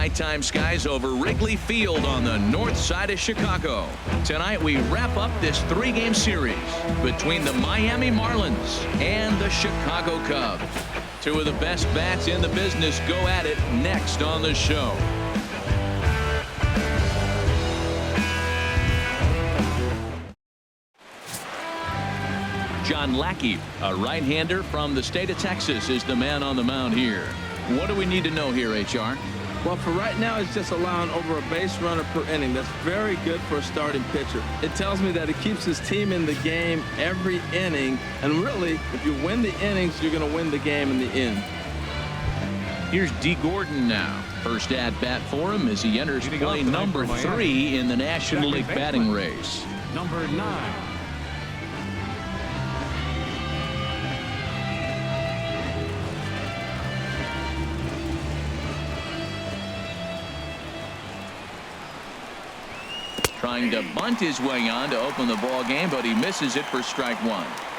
nighttime skies over Wrigley Field on the north side of Chicago. Tonight we wrap up this 3-game series between the Miami Marlins and the Chicago Cubs. Two of the best bats in the business go at it next on the show. John Lackey, a right-hander from the state of Texas, is the man on the mound here. What do we need to know here, HR? Well, for right now, it's just allowing over a base runner per inning. That's very good for a starting pitcher. It tells me that he keeps his team in the game every inning. And really, if you win the innings, you're going to win the game in the end. Here's D. Gordon now. First at bat for him as he enters play number 3 in the National League batting race. Number 9. Trying to bunt his way on to open the ball game, but he misses it for strike 1.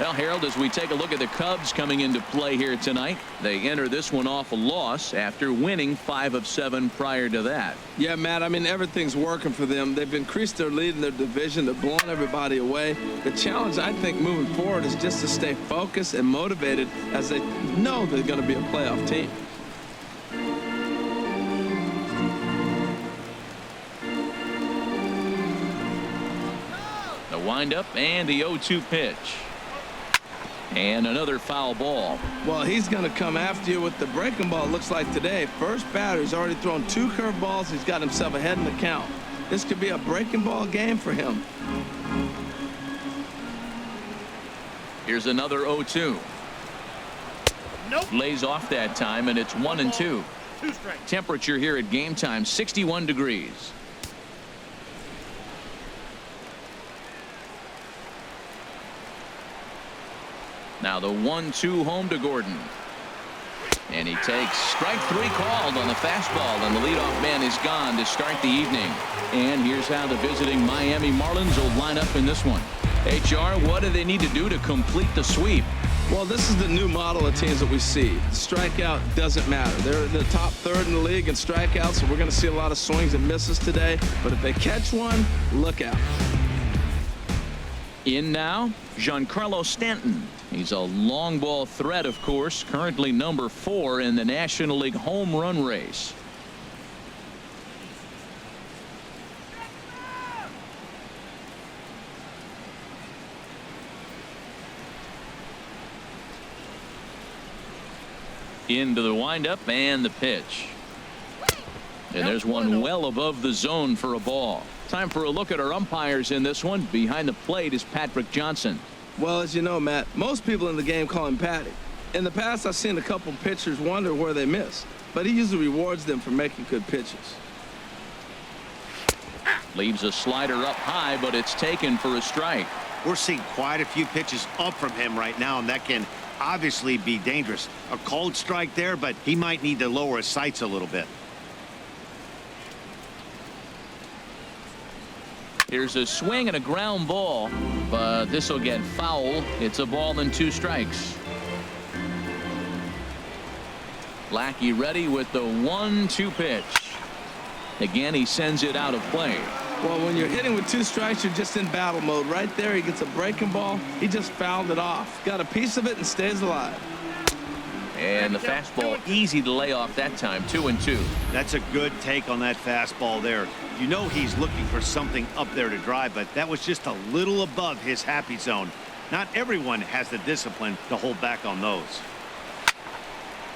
Well, Harold, as we take a look at the Cubs coming into play here tonight, they enter this one off a loss after winning 5 of 7 prior to that. Yeah, Matt, I mean, everything's working for them. They've increased their lead in their division. They're blowing everybody away. The challenge, I think, moving forward is just to stay focused and motivated as they know they're going to be a playoff team. Windup and the 0-2 pitch. And another foul ball. Well, he's going to come after you with the breaking ball, it looks like today. First batter, he's already thrown 2 curveballs. He's got himself ahead in the count. This could be a breaking ball game for him. Here's another 0-2. Nope. Lays off that time, and it's 1-2. 2 strikes. Temperature here at game time, 61 degrees. Now the 1-2 home to Gordon. And he takes strike 3 called on the fastball, and the leadoff man is gone to start the evening. And here's how the visiting Miami Marlins will line up in this one. HR, what do they need to do to complete the sweep? Well, this is the new model of teams that we see. Strikeout doesn't matter. They're the top 3rd in the league in strikeouts, so we're going to see a lot of swings and misses today. But if they catch one, look out. In now, Giancarlo Stanton. He's a long ball threat, of course, currently number 4 in the National League home run race. Into the windup and the pitch. And there's one well above the zone for a ball. Time for a look at our umpires in this one. Behind the plate is Patrick Johnson. Well, as you know, Matt, most people in the game call him Patty. In the past, I've seen a couple pitchers wonder where they missed, but he usually rewards them for making good pitches. Leaves a slider up high, but it's taken for a strike. We're seeing quite a few pitches up from him right now, and that can obviously be dangerous. A cold strike there, but he might need to lower his sights a little bit. Here's a swing and a ground ball, but this will get foul. It's a ball and 2 strikes. Lackey ready with the 1-2 pitch. Again, he sends it out of play. Well, when you're hitting with 2 strikes, you're just in battle mode. Right there, he gets a breaking ball. He just fouled it off. Got a piece of it and stays alive. And the fastball easy to lay off that time. 2-2. That's a good take on that fastball there. You know he's looking for something up there to drive, but that was just a little above his happy zone. Not everyone has the discipline to hold back on those.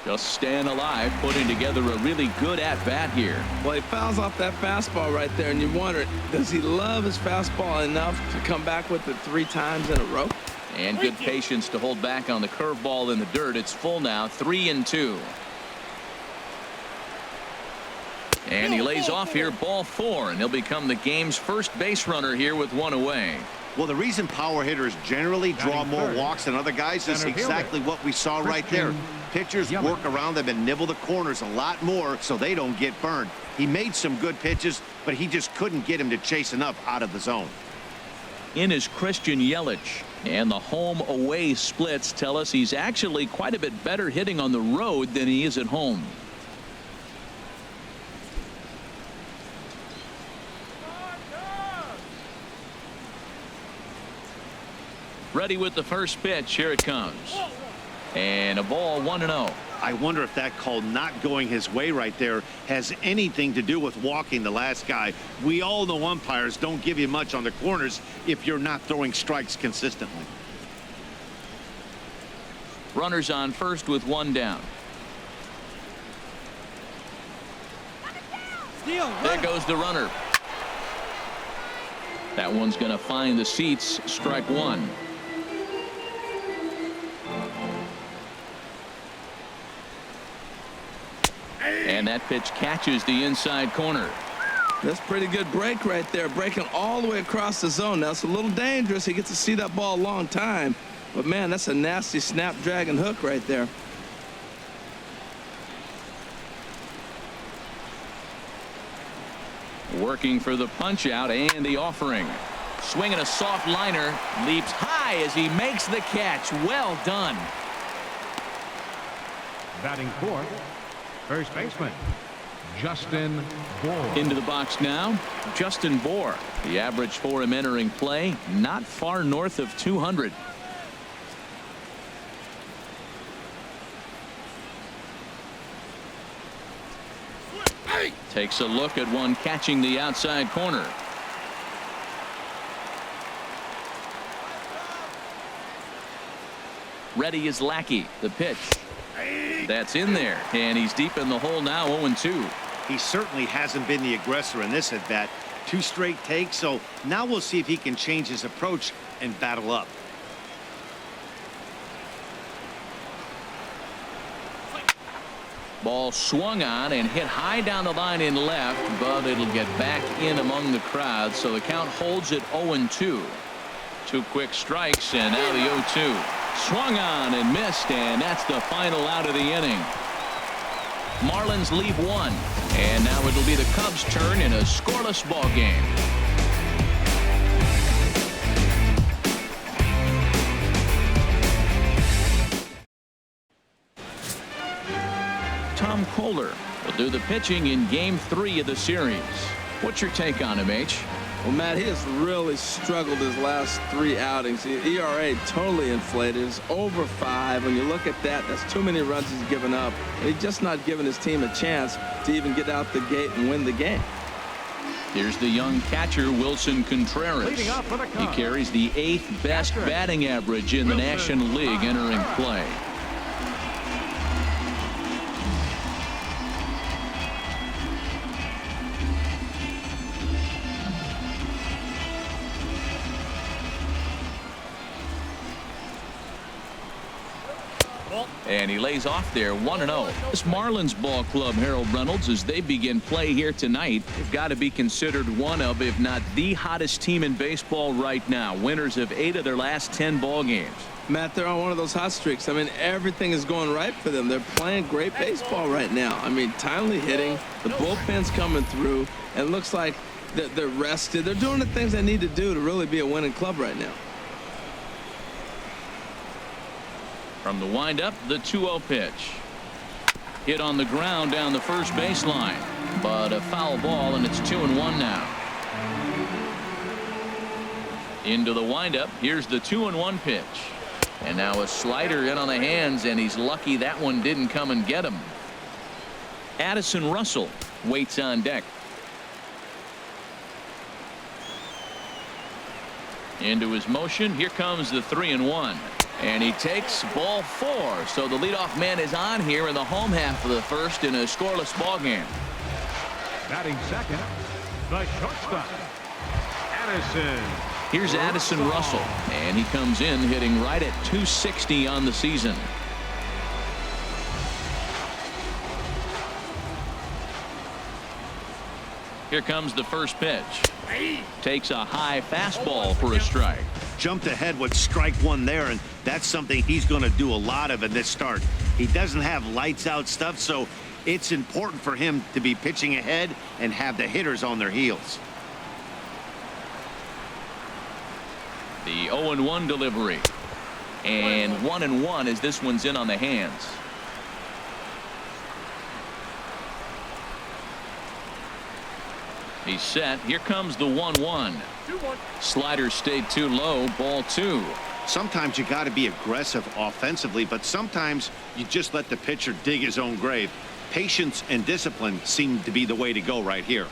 Just staying alive, putting together a really good at-bat here. Well, he fouls off that fastball right there, and you wonder, does he love his fastball enough to come back with it 3 times in a row? And good patience to hold back on the curveball in the dirt. It's full now, 3-2. And he lays off here, ball 4, and he'll become the game's first base runner here with 1 away. Well, the reason power hitters generally draw more walks than other guys is exactly what we saw right there. Pitchers work around them and nibble the corners a lot more so they don't get burned. He made some good pitches, but he just couldn't get him to chase enough out of the zone. In is Christian Yelich, and the home away splits tell us he's actually quite a bit better hitting on the road than he is at home. Ready with the first pitch. Here it comes. And a ball 1-0. I wonder if that call not going his way right there has anything to do with walking the last guy. We all know umpires don't give you much on the corners if you're not throwing strikes consistently. Runners on first with one down. There goes the runner. That one's going to find the seats. Strike one. And that pitch catches the inside corner. That's pretty good break right there, breaking all the way across the zone. Now it's a little dangerous. He gets to see that ball a long time, but man, that's a nasty snapdragon hook right there. Working for the punch out and the offering. Swinging a soft liner, leaps high as he makes the catch. Well done. Batting fourth, first baseman, Justin Bohr. Into the box now, Justin Bohr. The average for him entering play, not far north of 200. Takes a look at one catching the outside corner. Ready is Lackey. The pitch. That's in there, and he's deep in the hole now. 0-2. He certainly hasn't been the aggressor in this at bat. 2 straight takes, so now we'll see if he can change his approach and battle up. Ball swung on and hit high down the line in left, but it'll get back in among the crowd, so the count holds at 0-2. 2 quick strikes, and now the 0-2. Swung on and missed, and that's the final out of the inning. Marlins leave 1, and now it'll be the Cubs' turn in a scoreless ball game. Tom Kohler will do the pitching in Game 3 of the series. What's your take on him, H? Well, Matt, he has really struggled his last 3 outings. The ERA totally inflated. It's over 5. When you look at that, that's too many runs he's given up. And he's just not giving his team a chance to even get out the gate and win the game. Here's the young catcher, Wilson Contreras. Leading off for the He Cubs, carries the 8th best batting average in the National League entering play. And he lays off there 1-0. This Marlins ball club, Harold Reynolds, as they begin play here tonight, they've got to be considered one of, if not the hottest team in baseball right now. Winners of 8 of their last 10 ball games. Matt, they're on one of those hot streaks. I mean, everything is going right for them. They're playing great baseball right now. I mean, timely hitting, the bullpen's coming through, and it looks like they're rested. They're doing the things they need to do to really be a winning club right now. From the windup, the 2-0 pitch. Hit on the ground down the first baseline, but a foul ball, and it's 2-1 now. Into the windup, here's the 2-1 pitch. And now a slider in on the hands, and he's lucky that one didn't come and get him. Addison Russell waits on deck. Into his motion, here comes the 3-1. And he takes ball 4. So the leadoff man is on here in the home half of the first in a scoreless ball game. batting second, the shortstop, Addison. Here's Addison Russell, and he comes in hitting right at 260 on the season. Here comes the first pitch. Takes a high fastball for a strike. Jumped ahead with strike 1 there, and that's something he's going to do a lot of in this start. He doesn't have lights out stuff, so it's important for him to be pitching ahead and have the hitters on their heels. The 0-1 delivery. And 1-1 as this one's in on the hands. He's set. Here comes the 1-1. Slider stayed too low. Ball 2. Sometimes you got to be aggressive offensively, but sometimes you just let the pitcher dig his own grave. Patience and discipline seem to be the way to go right here.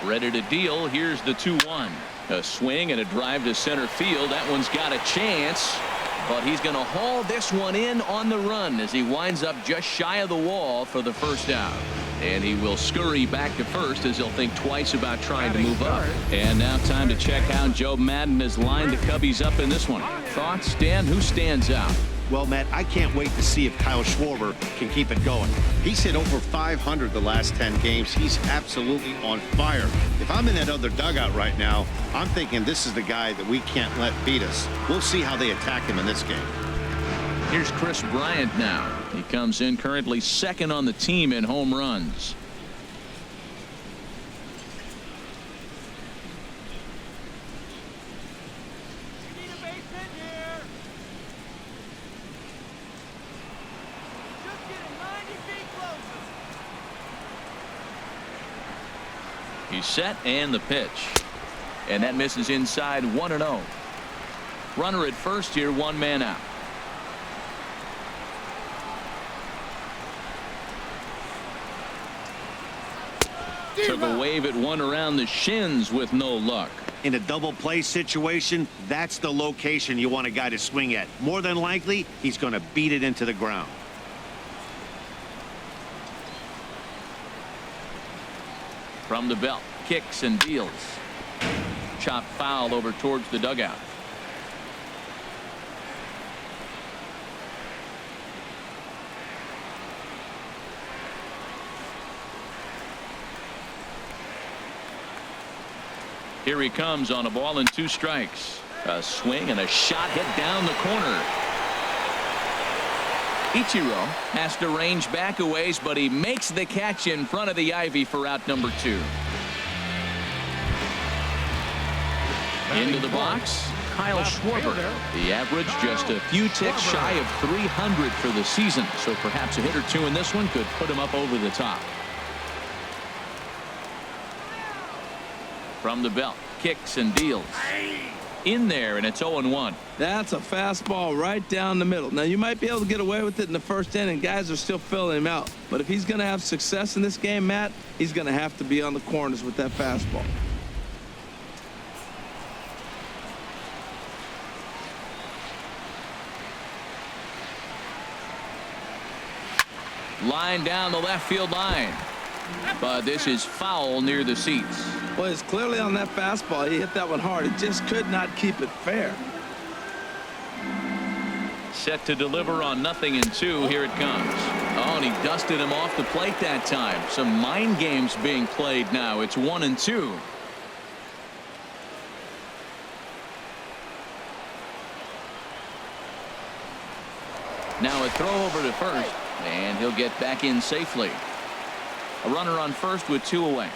Ready to deal. Here's the 2-1. A swing and a drive to center field. That one's got a chance, but he's going to haul this one in on the run as he winds up just shy of the wall for the first out. And he will scurry back to first as he'll think twice about trying to move up. And now time to check how Joe Madden has lined the Cubbies up in this one. Thoughts, Dan? Who stands out? Well, Matt, I can't wait to see if Kyle Schwarber can keep it going. He's hit over 500 the last 10 games. He's absolutely on fire. If I'm in that other dugout right now, I'm thinking this is the guy that we can't let beat us. We'll see how they attack him in this game. Here's Chris Bryant now. He comes in currently second on the team in home runs. He's set and the pitch. And that misses inside 1-0. Runner at first here, one man out. Took a wave at one around the shins with no luck. In a double play situation, that's the location you want a guy to swing at. More than likely, he's going to beat it into the ground. From the belt, kicks and deals. Chop foul over towards the dugout. Here he comes on a ball and 2 strikes. A swing and a shot hit down the corner. Ichiro has to range back a ways, but he makes the catch in front of the ivy for out number 2. Into the box, Kyle Schwarber. The average just a few ticks shy of 300 for the season, so perhaps a hit or 2 in this one could put him up over the top. From the belt, kicks and deals. In there, and it's 0-1. That's a fastball right down the middle. Now, you might be able to get away with it in the first inning. Guys are still filling him out. But if he's going to have success in this game, Matt, he's going to have to be on the corners with that fastball. Line down the left field line. But this is foul near the seats. Well, it's clearly on that fastball. He hit that one hard. He just could not keep it fair. Set to deliver on 0-2. Here it comes. Oh, and he dusted him off the plate that time. Some mind games being played now. It's 1-2. Now a throw over to first, and he'll get back in safely. A runner on first with 2 away.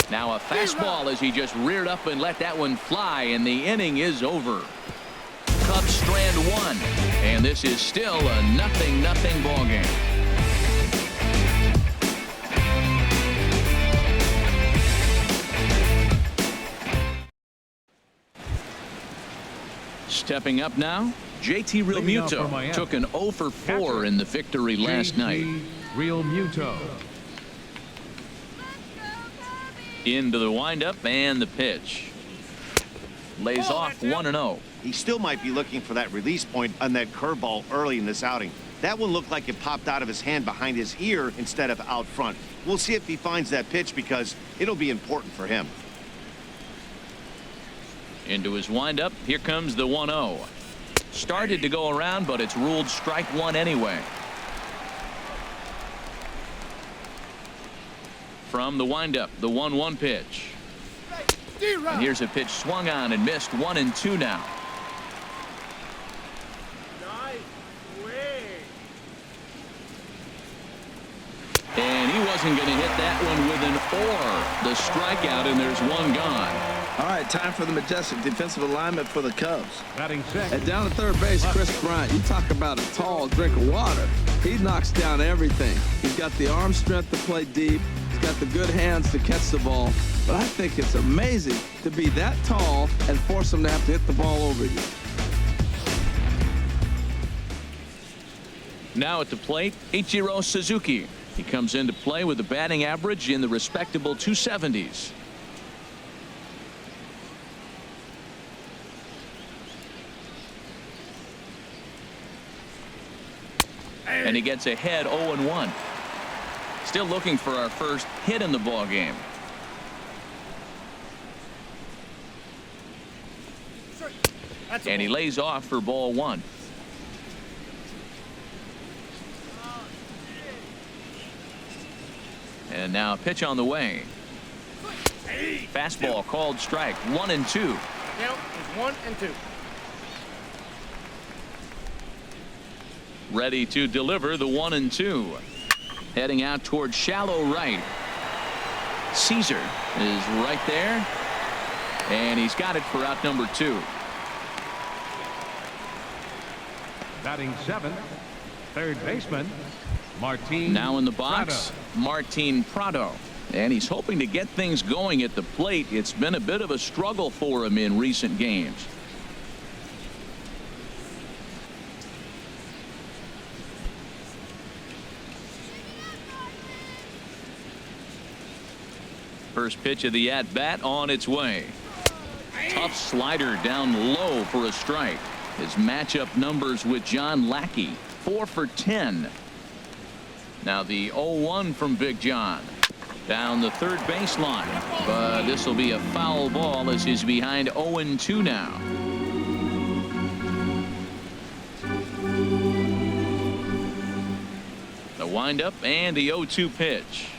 Now a fastball as he just reared up and let that one fly, and the inning is over. Cubs strand 1, and this is still a 0-0 ball game. Stepping up now, JT Realmuto took an 0 for 4 in the victory last night. Realmuto. Into the windup and the pitch. Lays off 1-0. He still might be looking for that release point on that curveball early in this outing. That one looked like it popped out of his hand behind his ear instead of out front. We'll see if he finds that pitch because it'll be important for him. Into his windup. Here comes the 1-0. Started to go around, but it's ruled strike 1 anyway. From the windup, the 1-1 pitch. And here's a pitch swung on and missed. 1-2 now. And he wasn't going to hit that one with an or. The strikeout, and there's one gone. All right, time for the majestic defensive alignment for the Cubs. Batting sixth. And down at third base, Chris Bryant. You talk about a tall drink of water. He knocks down everything. He's got the arm strength to play deep. He's got the good hands to catch the ball. But I think it's amazing to be that tall and force him to have to hit the ball over you. Now at the plate, Ichiro Suzuki. He comes into play with a batting average in the respectable 270s. And he gets ahead 0-1. Still looking for our first hit in the ball game. And he lays off for ball one. And now a pitch on the way. Fastball called strike. 1-2. Now it's 1-2. Ready to deliver the 1-2. Heading out towards shallow right. Caesar is right there. And he's got it for out number 2. Batting seventh, third baseman, Martin. Now in the box, Prado. Martin Prado. And he's hoping to get things going at the plate. It's been a bit of a struggle for him in recent games. First pitch of the at-bat on its way. Tough slider down low for a strike. His matchup numbers with John Lackey, 4 for 10. Now the 0-1 from Big John. Down the third baseline. But this will be a foul ball as he's behind 0-2 now. The windup and the 0-2 pitch.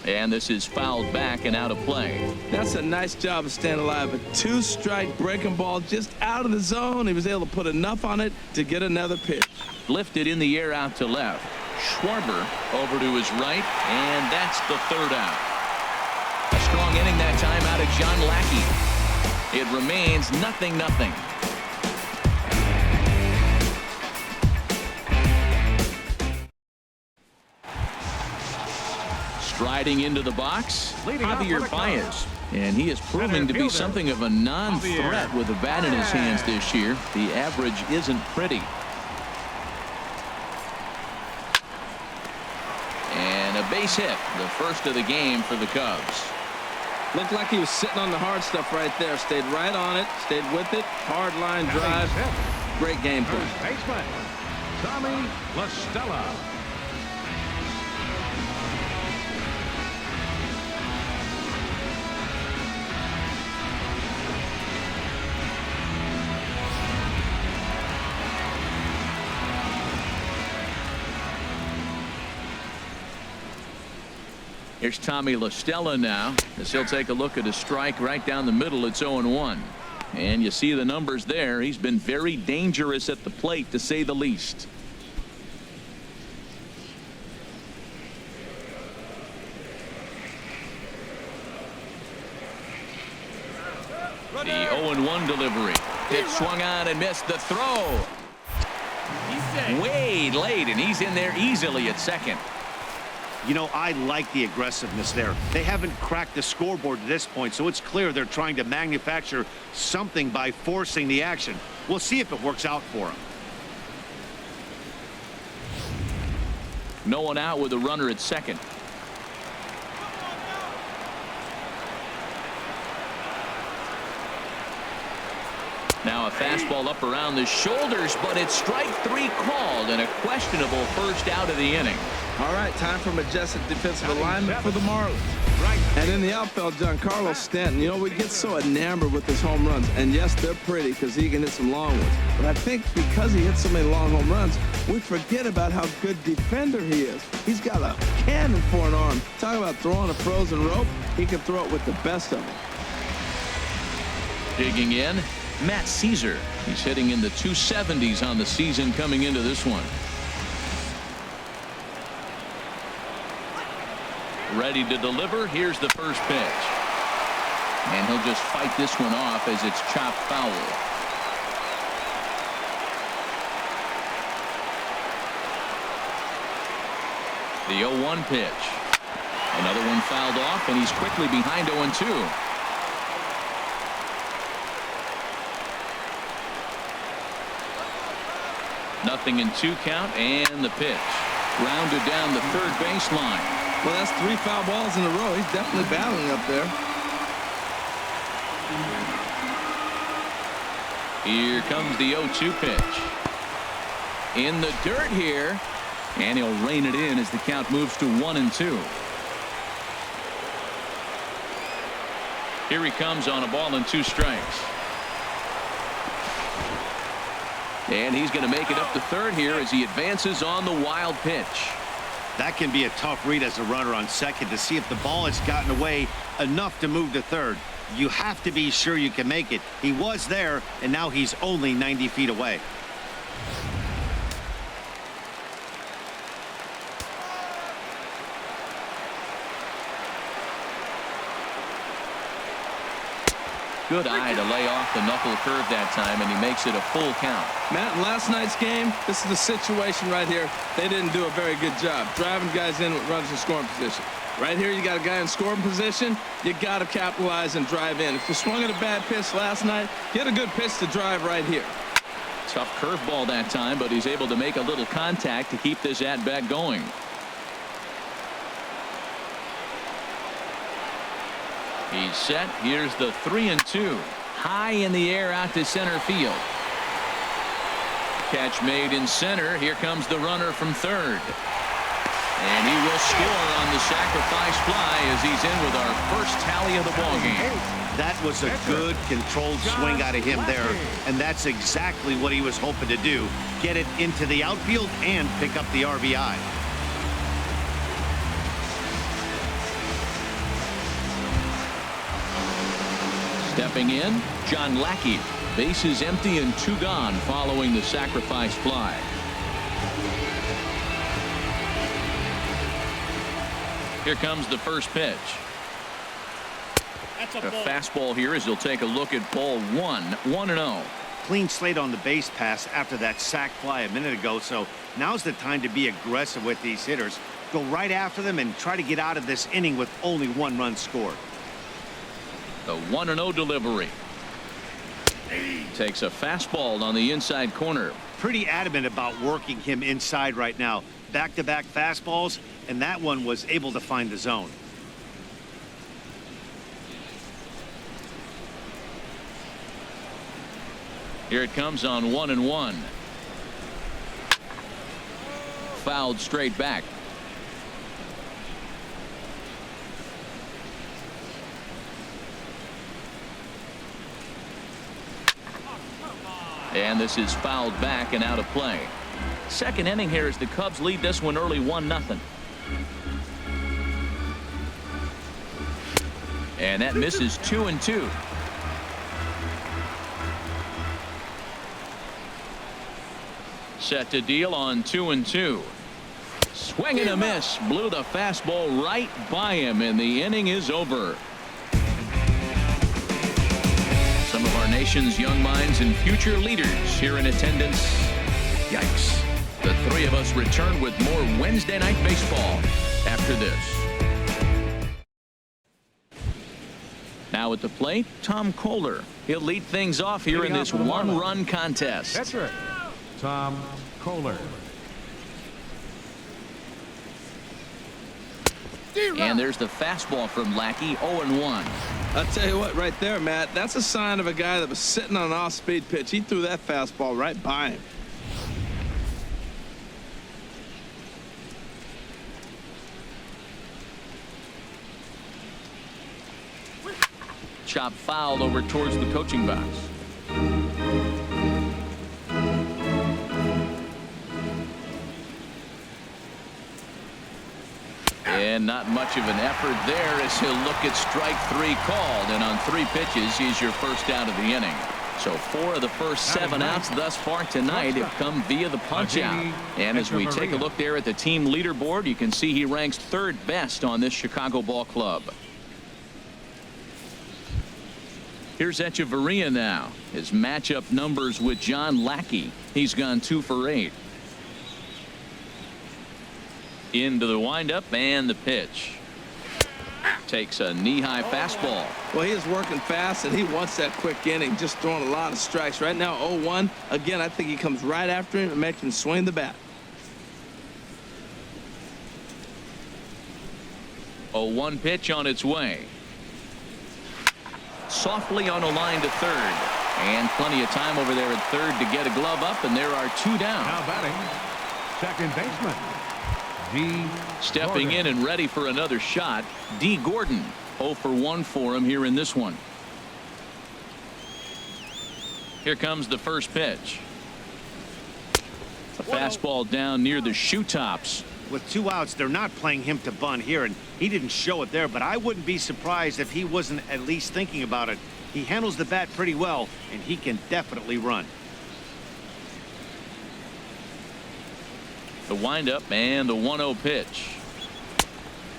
And this is fouled back and out of play. That's a nice job of staying alive. A 2-strike breaking ball just out of the zone. He was able to put enough on it to get another pitch. Lifted in the air out to left. Schwarber over to his right, and that's the third out. A strong inning that time out of John Lackey. It remains 0-0. Striding into the box, Javier Baez. And he is proving to be something of a non-threat with a bat in his hands this year. The average isn't pretty. And a base hit, the first of the game for the Cubs. Looked like he was sitting on the hard stuff right there. Stayed right on it, stayed with it. Hard line drive. Great game plan. Baseman, Tommy La Stella. Here's Tommy La Stella now, as he'll take a look at a strike right down the middle. It's 0-1. And you see the numbers there. He's been very dangerous at the plate, to say the least. The 0-1 delivery. Pitch swung on and missed the throw. Way late, and he's in there easily at second. You know, I like the aggressiveness there. They haven't cracked the scoreboard to this point, so it's clear they're trying to manufacture something by forcing the action. We'll see if it works out for them. No one out with a runner at second. Now a fastball up around the shoulders, but it's strike 3 called, and a questionable first out of the inning. All right, time for majestic defensive alignment for the Marlins. And in the outfield, Giancarlo Stanton. You know, we get so enamored with his home runs. And yes, they're pretty because he can hit some long ones. But I think because he hits so many long home runs, we forget about how good defender he is. He's got a cannon for an arm. Talk about throwing a frozen rope. He can throw it with the best of them. Digging in, Matt Caesar. He's hitting in the 270s on the season coming into this one. Ready to deliver. Here's the first pitch. And he'll just fight this one off as it's chopped foul. The 0-1 pitch. Another one fouled off, and he's quickly behind 0-2. Nothing in 2 count, and the pitch. Grounded down the third baseline. Well, that's 3 foul balls in a row. He's definitely battling up there. Here comes the 0-2 pitch. In the dirt here, and he'll rein it in as the count moves to 1-2. Here he comes on a ball and 2 strikes. And he's going to make it up to third here as he advances on the wild pitch. That can be a tough read as a runner on second to see if the ball has gotten away enough to move to third. You have to be sure you can make it. He was there, and now he's only 90 feet away. Good eye to lay off the knuckle curve that time, and he makes it a full count. Matt, in last night's game, this is the situation right here. They didn't do a very good job driving guys in with runners in scoring position. Right here, you got a guy in scoring position. You got to capitalize and drive in. If you swung at a bad pitch last night, get a good pitch to drive right here. Tough curveball that time, but he's able to make a little contact to keep this at-bat going. He's set. Here's the 3-2. High in the air out to center field. Catch made in center. Here comes the runner from third. And he will score on the sacrifice fly as he's in with our first tally of the ballgame. That was a good controlled swing out of him there, and that's exactly what he was hoping to do. Get it into the outfield and pick up the RBI. Stepping in, John Lackey. Bases empty and 2 gone following the sacrifice fly. Here comes the first pitch. That's A fastball here as he'll take a look at ball 1. 1-0. Clean slate on the base pass after that sac fly a minute ago, so now's the time to be aggressive with these hitters. Go right after them and try to get out of this inning with only 1 run scored. The 1-0 delivery. Takes a fastball on the inside corner. Pretty adamant about working him inside right now. Back-to-back fastballs, and that one was able to find the zone. Here it comes on 1-1. Fouled straight back. And this is fouled back and out of play. Second inning here as the Cubs lead this one early 1-0. And that misses 2-2. Set to deal on 2-2. Swing and a miss. Blew the fastball right by him, and the inning is over. Some of our nation's young minds and future leaders here in attendance. Yikes. The 3 of us return with more Wednesday Night Baseball after this. Now at the plate, Tom Kohler. He'll lead things off here in this 1-run contest. That's right. Tom Kohler. And there's the fastball from Lackey, 0-1. I'll tell you what, right there, Matt, that's a sign of a guy that was sitting on an off-speed pitch. He threw that fastball right by him. Chop foul over towards the coaching box. And not much of an effort there as he'll look at strike 3 called. And on 3 pitches, he's your first out of the inning. So 4 of the first 7 outs thus far tonight have come via the punch out. And as we take a look there at the team leaderboard, you can see he ranks 3rd best on this Chicago ball club. Here's Echeverria now. His matchup numbers with John Lackey. He's gone 2 for 8. Into the windup and the pitch. Takes a knee-high fastball. Well, he is working fast, and he wants that quick inning, just throwing a lot of strikes. Right now, 0-1. Again, I think he comes right after him and makes him swing the bat. 0-1 pitch on its way. Softly on a line to third. And plenty of time over there at third to get a glove up, and there are 2 down. Now batting, second baseman, D. Stepping Gordon. in and ready for another shot, D. Gordon. 0 for 1 for him here in this one. Here comes the first pitch. A fastball down near the shoe tops. With 2 outs, they're not playing him to bunt here, and he didn't show it there, but I wouldn't be surprised if he wasn't at least thinking about it. He handles the bat pretty well, and he can definitely run. The windup and the 1-0 pitch.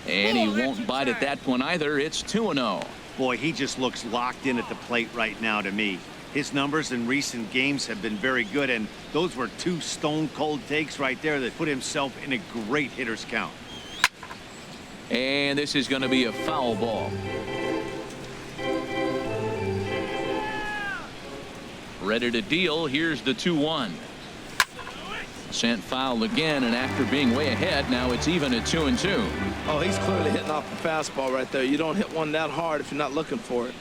And he won't bite at that one either. It's 2-0. Boy, he just looks locked in at the plate right now to me. His numbers in recent games have been very good, and those were 2 stone-cold takes right there that put himself in a great hitter's count. And this is going to be a foul ball. Ready to deal. Here's the 2-1. Sent foul again, and after being way ahead, now it's even at 2-2. Oh, he's clearly hitting off the fastball right there. You don't hit one that hard if you're not looking for it.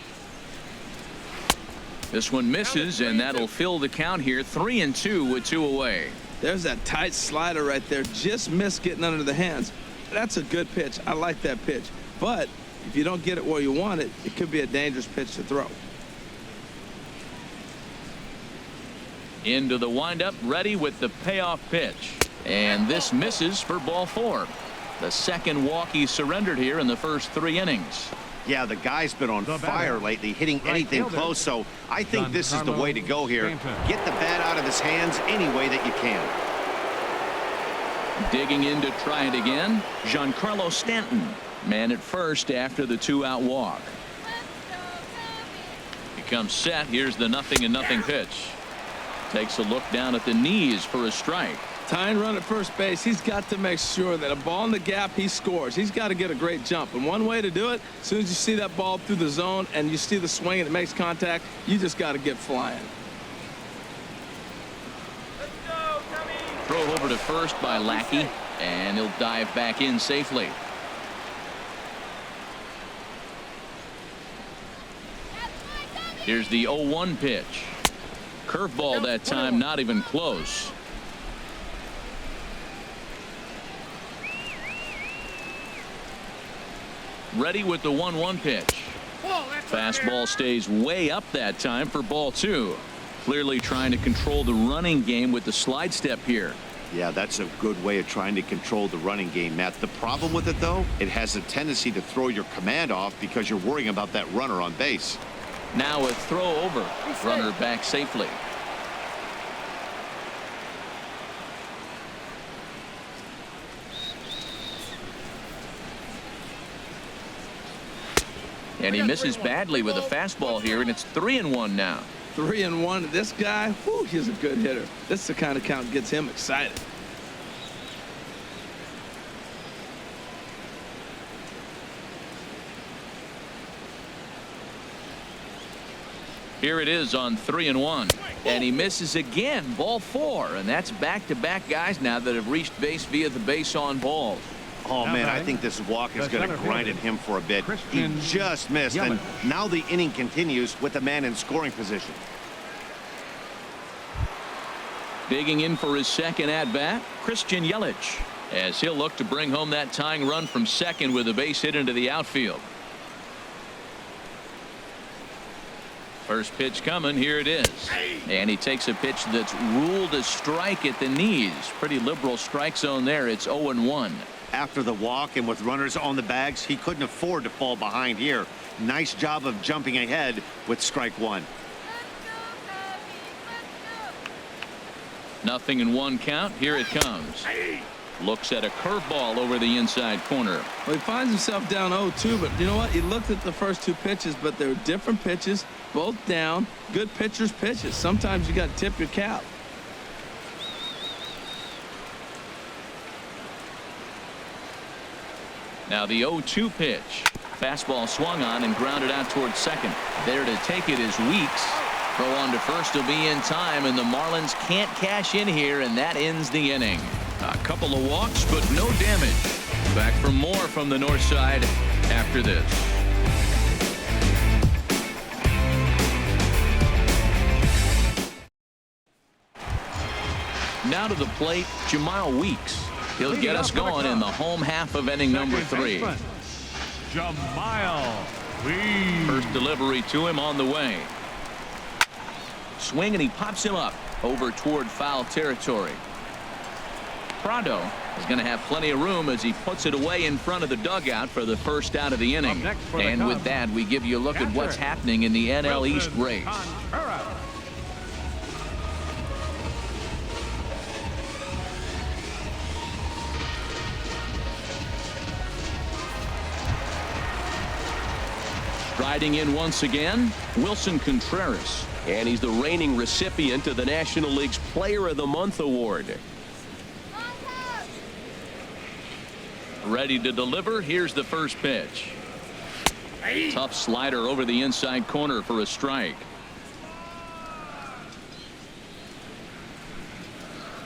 This one misses, and that'll fill the count here. 3-2 with 2 away. There's that tight slider right there. Just missed getting under the hands. That's a good pitch. I like that pitch. But if you don't get it where you want it, it could be a dangerous pitch to throw. Into the windup, ready with the payoff pitch. And this misses for ball 4. The second walk he surrendered here in the first 3 innings. Yeah, the guy's been on fire lately, hitting anything close, so I think this is the way to go here. Get the bat out of his hands any way that you can. Digging in to try it again, Giancarlo Stanton. Man at first after the 2-out walk. He comes set. Here's the 0-0 pitch. Takes a look down at the knees for a strike. Tying run at first base, he's got to make sure that a ball in the gap, he scores. He's got to get a great jump. And one way to do it, as soon as you see that ball through the zone and you see the swing and it makes contact, you just got to get flying. Let's go, Tommy. Throw over to first by Lackey, and he'll dive back in safely. Here's the 0-1 pitch. Curveball that time, not even close. Ready with the 1-1 pitch. Fastball stays way up that time for ball 2. Clearly trying to control the running game with the slide step here. Yeah, that's a good way of trying to control the running game, Matt. The problem with it, though, it has a tendency to throw your command off because you're worrying about that runner on base. Now a throw over. Runner back safely. And he misses badly with a fastball here, and it's 3-1 now. 3-1. This guy, whew, he's a good hitter. This is the kind of count that gets him excited. Here it is on 3-1. And he misses again. Ball 4. And that's back-to-back guys now that have reached base via the base on balls. Oh, man, I think this walk is going to grind at him for a bit. He just missed, and now the inning continues with the man in scoring position. Digging in for his second at-bat, Christian Yelich, as he'll look to bring home that tying run from second with a base hit into the outfield. First pitch coming. Here it is. And he takes a pitch that's ruled a strike at the knees. Pretty liberal strike zone there. It's 0-1. After the walk and with runners on the bags, he couldn't afford to fall behind here. Nice job of jumping ahead with strike 1. 0-1 count. Here it comes. Looks at a curveball over the inside corner. Well, he finds himself down 0-2, but you know what? He looked at the first two pitches, but they were different pitches, both down. Good pitchers' pitches. Sometimes you got to tip your cap. Now the 0-2 pitch. Fastball swung on and grounded out towards second. There to take it is Weeks. Throw on to first will be in time, and the Marlins can't cash in here, and that ends the inning. A couple of walks, but no damage. Back for more from the north side after this. Now to the plate, Jamal Weeks. He'll get us going in the home half of inning number 3. Jamal Weeks. First delivery to him on the way. Swing, and he pops him up over toward foul territory. Prado is going to have plenty of room as he puts it away in front of the dugout for the first out of the inning. And with that, we give you a look at what's happening in the NL East race. Striding in once again, Wilson Contreras. And he's the reigning recipient of the National League's Player of the Month award. Ready to deliver. Here's the first pitch. Tough slider over the inside corner for a strike.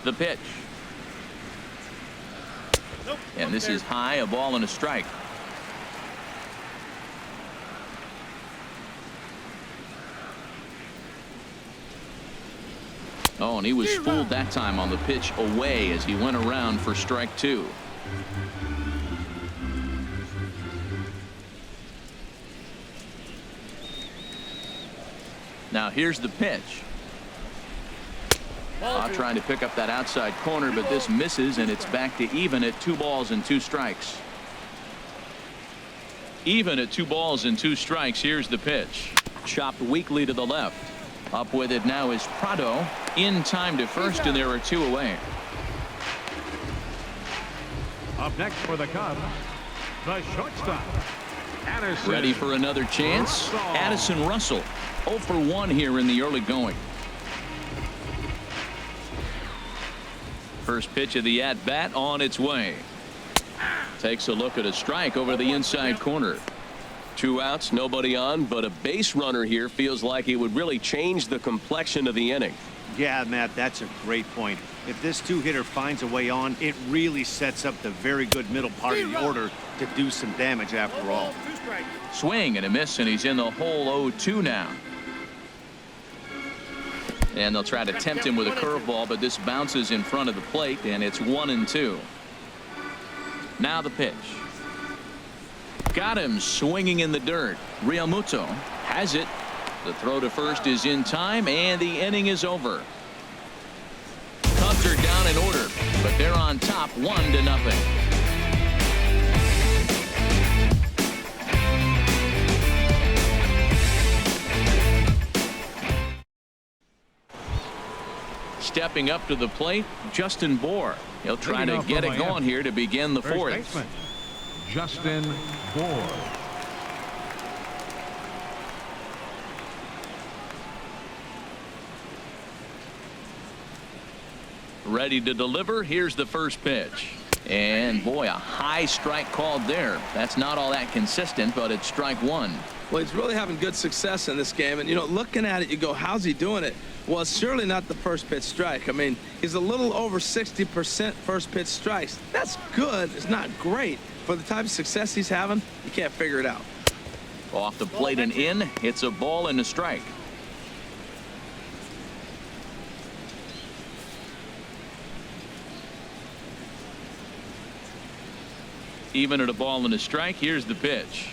The pitch. And this is high, a ball and a strike. Oh, and he was fooled that time on the pitch away as he went around for strike 2. Now here's the pitch. Trying to pick up that outside corner, but this misses, and it's back to even at 2 balls and 2 strikes. Even at 2 balls and 2 strikes. Here's the pitch. Chopped weakly to the left. Up with it now is Prado. In time to first, and there are 2 away. Up next for the Cubs, the shortstop, Addison. Ready for another chance? Addison Russell. 0 for 1 here in the early going. First pitch of the at-bat on its way. Takes a look at a strike over the inside corner. 2 outs, nobody on, but a base runner here feels like it would really change the complexion of the inning. Yeah, Matt, that's a great point. If this 2-hitter finds a way on, it really sets up the very good middle part of the order to do some damage after all. Swing and a miss, and he's in the hole 0-2 now. And they'll try to tempt him with a curveball, but this bounces in front of the plate, and it's 1-2. Now the pitch. Got him swinging in the dirt. Realmuto has it. The throw to first is in time, and the inning is over. Cubs are down in order, but they're on top 1-0. Stepping up to the plate, Justin Bour. He'll try to get it going here to begin the 4th. Baseman, Justin Bour. Ready to deliver. Here's the first pitch. And boy, a high strike called there. That's not all that consistent, but it's strike 1. Well, he's really having good success in this game. And, you know, looking at it, you go, how's he doing it? Well, it's surely not the first pitch strike. I mean, he's a little over 60% first pitch strikes. That's good. It's not great. For the type of success he's having, you can't figure it out. Off the plate and in. It's a ball and a strike. Even at a ball and a strike. Here's the pitch.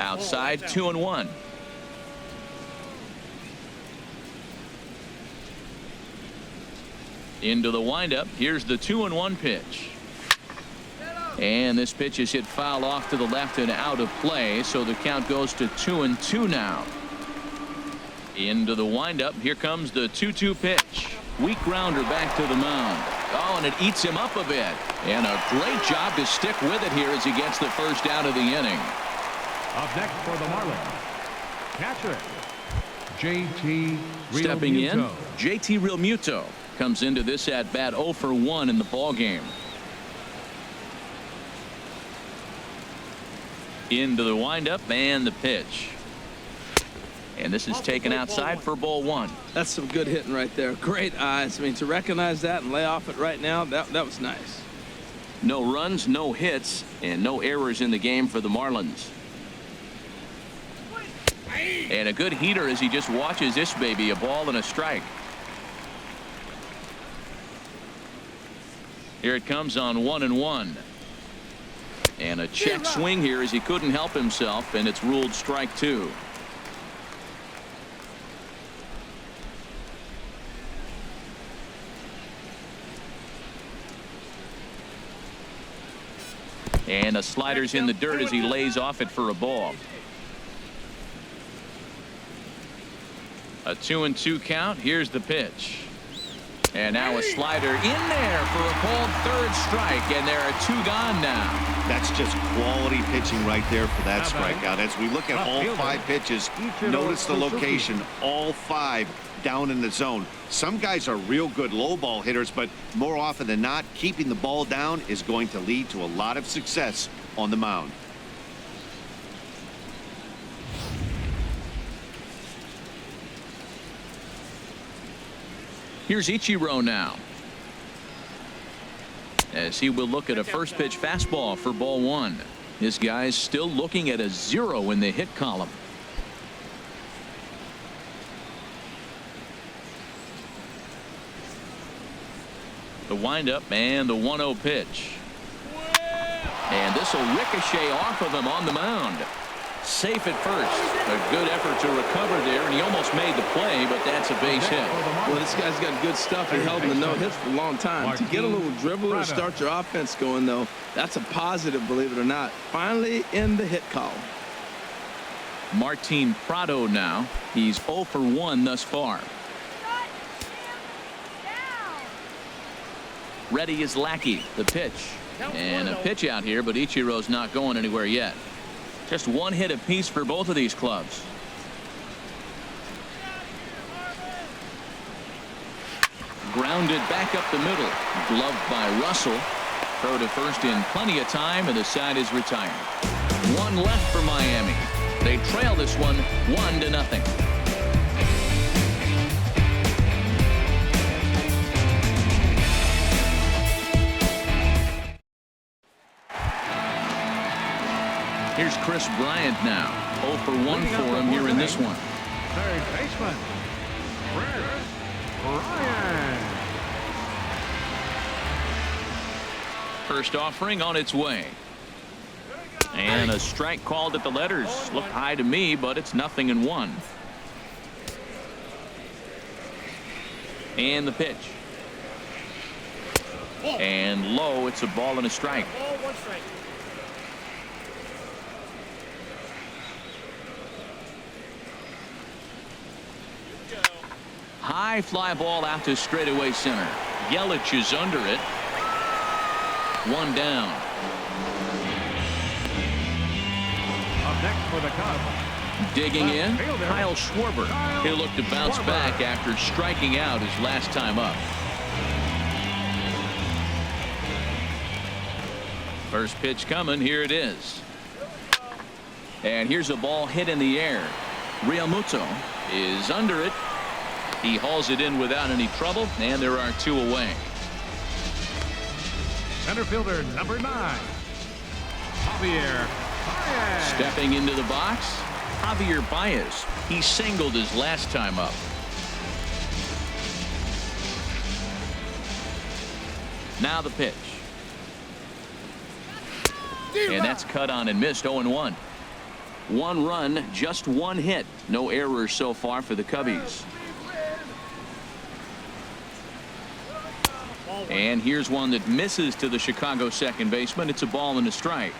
Outside, 2-1. Into the windup. Here's the 2-1 pitch. And this pitch is hit foul off to the left and out of play, so the count goes to 2-2 now. Into the windup. Here comes the 2-2 pitch. Weak grounder back to the mound. Oh, and it eats him up a bit. And a great job to stick with it here as he gets the first out of the inning. Up next for the Marlins, catcher, JT Stepping in, Realmuto. JT Realmuto comes into this at bat 0 for 1 in the ball game. Into the windup and the pitch. And this is taken outside for ball 1. That's some good hitting right there. Great eyes. I mean, to recognize that and lay off it right now, that was nice. No runs, no hits, and no errors in the game for the Marlins. And a good heater as he just watches this baby, a ball and a strike. Here it comes on 1-1. And a check swing here as he couldn't help himself, and it's ruled strike 2. And a slider's in the dirt as he lays off it for a ball. A 2-2 count. Here's the pitch. And now a slider in there for a called third strike, and there are 2 gone now. That's just quality pitching right there for that strikeout. As we look at all 5 pitches, notice the location, all 5 down in the zone. Some guys are real good low ball hitters, but more often than not, keeping the ball down is going to lead to a lot of success on the mound. Here's Ichiro now, as he will look at a first pitch fastball for ball 1. This guy's still looking at a 0 in the hit column. The windup and the 1-0 pitch. And this will ricochet off of him on the mound. Safe at first. A good effort to recover there, and he almost made the play, but that's a base hit. Well, this guy's got good stuff. He held him to no hits for a long time. To get a little dribbler to start your offense going, though, that's a positive, believe it or not. Finally in the hit column. Martin Prado now. He's 0 for 1 thus far. Ready is Lackey. The pitch. And a pitch out here, but Ichiro's not going anywhere yet. Just 1 hit apiece for both of these clubs. Grounded back up the middle. Gloved by Russell. Throw to first in plenty of time, and the side is retired. 1 left for Miami. They trail this one 1-0. Here's Chris Bryant now. 0 for 1 for him here in this one. Third baseman, Chris Bryant. First offering on its way. And a strike called at the letters. Looked high to me, but it's 0-1. And the pitch. And low, it's a ball and a strike. High fly ball out to straightaway center. Yelich is under it. 1 down. Up next for the Cubs, Digging in, Kyle Schwarber. He'll look to bounce back after striking out his last time up. First pitch coming. Here it is. And here's a ball hit in the air. Realmuto is under it. He hauls it in without any trouble, and there are 2 away. center fielder number 9, Javier Baez. Stepping into the box, Javier Baez. He singled his last time up. Now the pitch. And that's cut on and missed. 0-1. 1 run, just 1 hit. No errors so far for the Cubbies. And here's one that misses to the Chicago second baseman. It's a ball and a strike.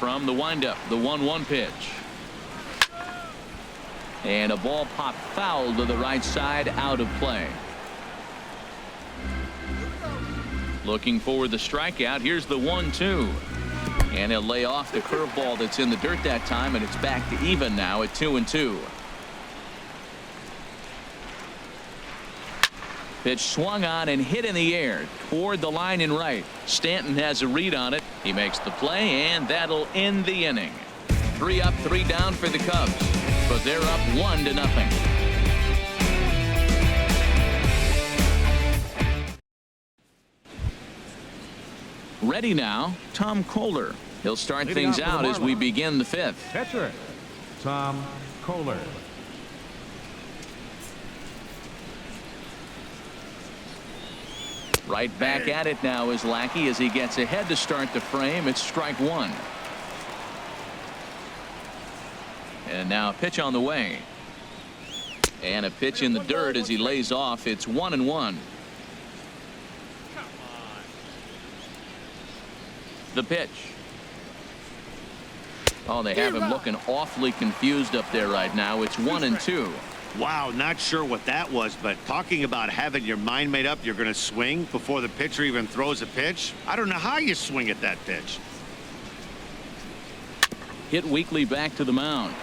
From the windup, the 1-1 pitch. And a ball popped foul to the right side, out of play. Looking for the strikeout. Here's the 1-2. And he'll lay off the curveball that's in the dirt that time, and it's back to even now at 2-2. Pitch swung on and hit in the air toward the line in right. Stanton has a read on it. He makes the play, and that'll end the inning. 3 up, 3 down for the Cubs, but they're up 1-0. Ready now, Tom Kohler. He'll start things out as we begin the 5th. Catcher, Tom Kohler. Right back at it now is Lackey as he gets ahead to start the frame. It's strike 1. And now a pitch on the way. And a pitch in the dirt as he lays off. It's 1-1. The pitch. Oh, they have him looking awfully confused up there right now. It's 1-2. Wow, not sure what that was, but talking about having your mind made up you're going to swing before the pitcher even throws a pitch. I don't know how you swing at that pitch. Hit weakly back to the mound.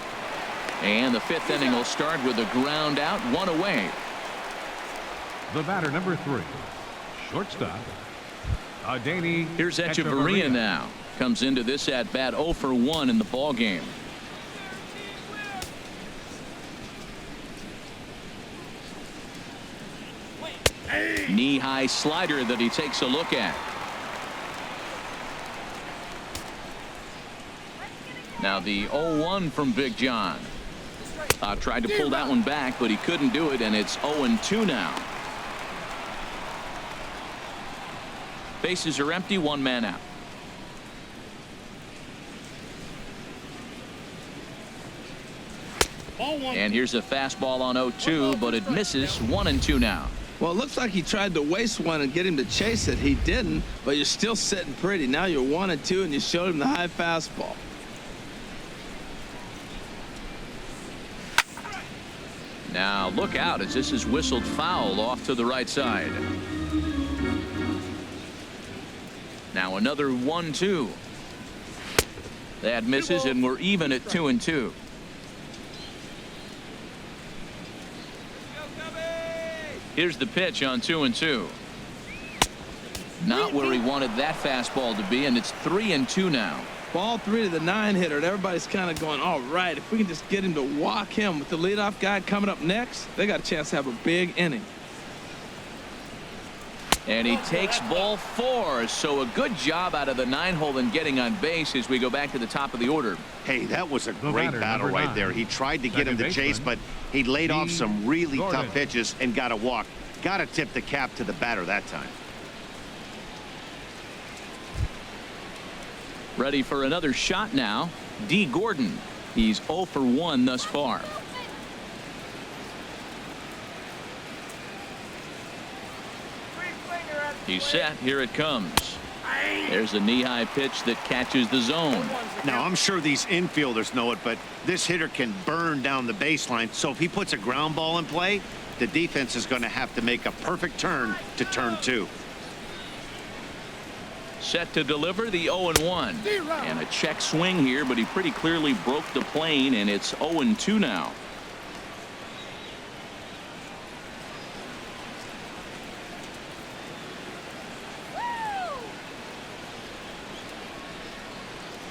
And the 5th inning will start with a ground out, 1 away. The batter, number 3, shortstop, Adeiny. Here's Echeverria now. Comes into this at bat 0 for 1 in the ball game. Knee-high slider that he takes a look at. Now the 0-1 from Big John. Tried to pull that one back, but he couldn't do it, and it's 0-2 now. Bases are empty, 1 man out. And here's a fastball on 0-2, but it misses. 1-2 now. Well, it looks like he tried to waste one and get him to chase it. He didn't, but you're still sitting pretty. Now you're 1-2, and you showed him the high fastball. Now look out as this is whistled foul off to the right side. Now another 1-2. That misses, and we're even at 2-2. Here's the pitch on 2-2. Not where he wanted that fastball to be, and it's 3-2 now. Ball 3 to the 9-hitter, and everybody's kind of going, all right, if we can just get him to walk him with the leadoff guy coming up next, they got a chance to have a big inning. And he takes ball 4, so a good job out of the 9-hole in getting on base as we go back to the top of the order. Hey, that was a great battle right there. He tried to get him to chase, but he laid off some really tough pitches and got a walk. Got to tip the cap to the batter that time. Ready for another shot now. D. Gordon. He's 0 for 1 thus far. He's set. Here it comes. There's a knee-high pitch that catches the zone. Now, I'm sure these infielders know it, but this hitter can burn down the baseline. So if he puts a ground ball in play, the defense is going to have to make a perfect turn to turn 2. Set to deliver the 0-1. And a check swing here, but he pretty clearly broke the plane, and it's 0-2 now.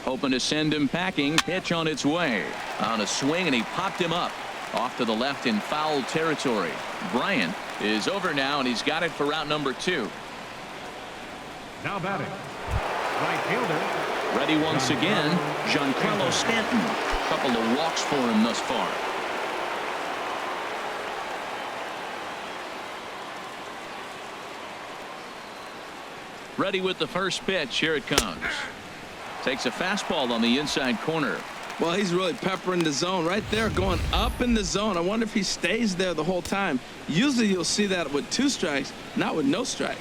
Hoping to send him packing. Pitch on its way. On a swing, and he popped him up. Off to the left in foul territory. Bryant is over now, and he's got it for route number 2. Now batting, right fielder. Ready once again, Giancarlo Stanton. Couple of walks for him thus far. Ready with the first pitch. Here it comes. Takes a fastball on the inside corner. Well, he's really peppering the zone right there, going up in the zone. I wonder if he stays there the whole time. Usually you'll see that with 2 strikes, not with no strikes.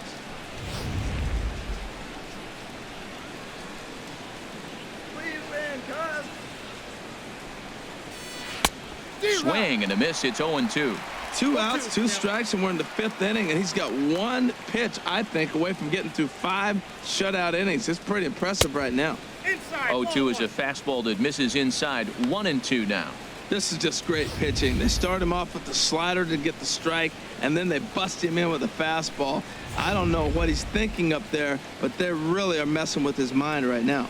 Swing and a miss. It's 0-2. 2 outs, 2 strikes, and we're in the 5th inning, and he's got 1 pitch, I think, away from getting through 5 shutout innings. It's pretty impressive right now. 0-2 is a fastball that misses inside. 1-2 now. This is just great pitching. They start him off with the slider to get the strike, and then they bust him in with a fastball. I don't know what he's thinking up there, but they really are messing with his mind right now.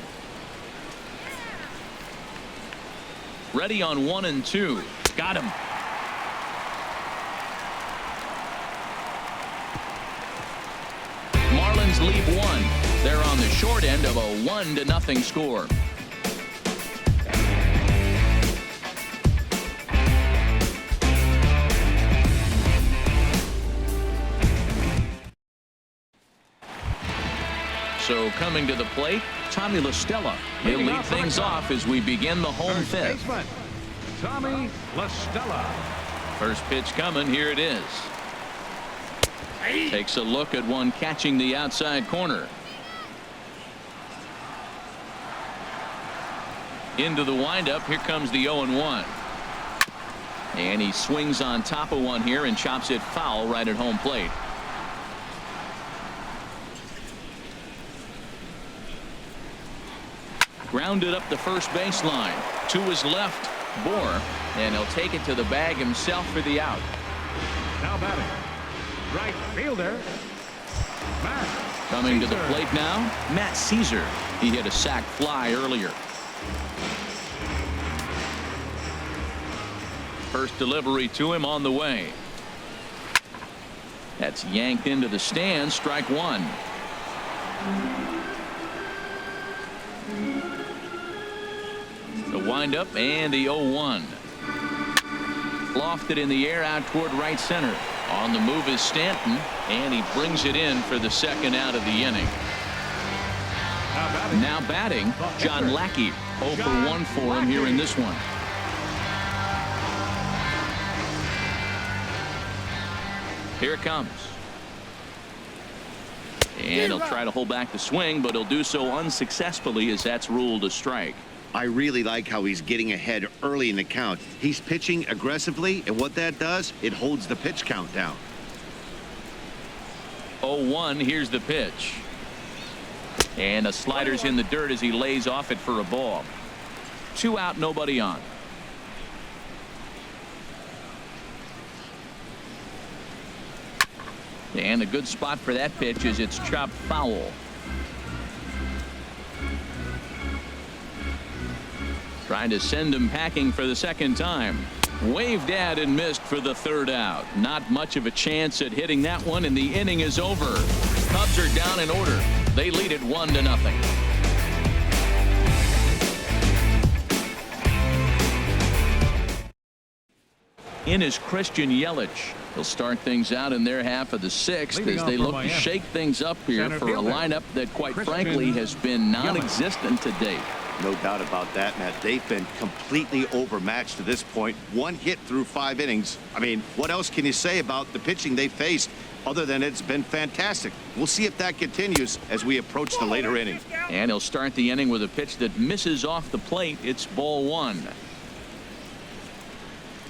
Ready on 1-2. Got him. Marlins lead 1. They're on the short end of a 1-0 score. So coming to the plate, Tommy La Stella. He'll lead things off as we begin the home 5th. Baseman, Tommy La Stella. First pitch coming. Here it is. Takes a look at one catching the outside corner. Into the windup. Here comes the 0-1. And he swings on top of one here and chops it foul right at home plate. Grounded up the first baseline. To his left, Bohr, and he'll take it to the bag himself for the out. Now batting, right fielder, Matt Coming to the Caesar. plate now, Matt Caesar. He hit a sac fly earlier. First delivery to him on the way. That's yanked into the stands. Strike 1. The windup and the 0-1. Lofted in the air out toward right center. On the move is Stanton, and he brings it in for the 2nd out of the inning. Now batting, John Lackey. 0 for 1 for him here in this one. Here it comes. And he'll try to hold back the swing, but he'll do so unsuccessfully as that's ruled a strike. I really like how he's getting ahead early in the count. He's pitching aggressively, and what that does, it holds the pitch count down. 0-1, here's the pitch. And a slider's in the dirt as he lays off it for a ball. 2 out, nobody on. And a good spot for that pitch is it's chopped foul. Trying to send him packing for the 2nd time. Waved at and missed for the 3rd out. Not much of a chance at hitting that one, and the inning is over. Cubs are down in order. They lead it 1-0. In is Christian Yelich. He'll start things out in their half of the 6th Leading as they off for look to Miami. shake things up here Center for a fielder, lineup that, quite Christian frankly, has been non-existent to date. No doubt about that, Matt. They've been completely overmatched to this point. 1 hit through 5 innings. I mean, what else can you say about the pitching they faced other than it's been fantastic? We'll see if that continues as we approach the later innings. And he'll start the inning with a pitch that misses off the plate. It's ball 1.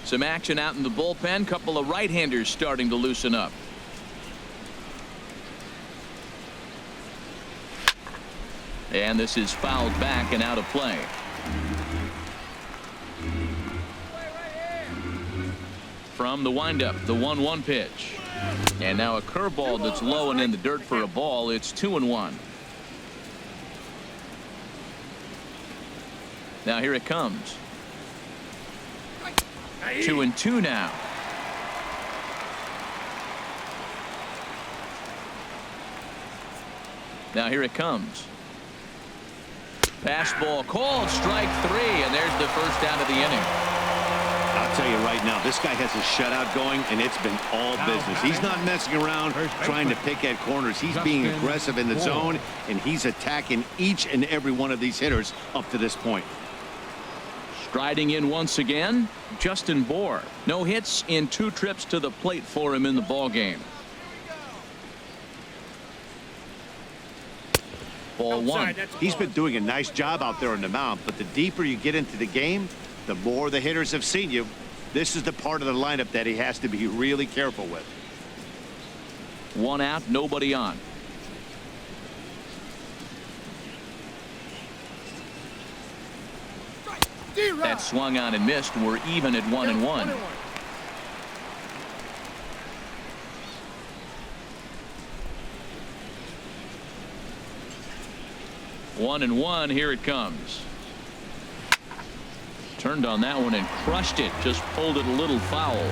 Some action out in the bullpen. Couple of right-handers starting to loosen up. And this is fouled back and out of play. From the windup, the 1-1 pitch. And now a curveball that's low and in the dirt for a ball. It's 2-1. Now here it comes. 2-2 now. Now here it comes. Fastball called, strike 3, and there's the 1st out of the inning. I'll tell you right now, this guy has a shutout going, and it's been all business. He's not messing around trying to pick at corners. He's being aggressive in the zone, and he's attacking each and every one of these hitters up to this point. Striding in once again, Justin Bohr. No hits in 2 trips to the plate for him in the ball game. Ball 1. He's been doing a nice job out there on the mound, but the deeper you get into the game, the more the hitters have seen you. This is the part of the lineup that he has to be really careful with. 1 out, nobody on. That swung on and missed. We're even at 1-1. 1-1. Here it comes. Turned on that one and crushed it. Just pulled it a little foul.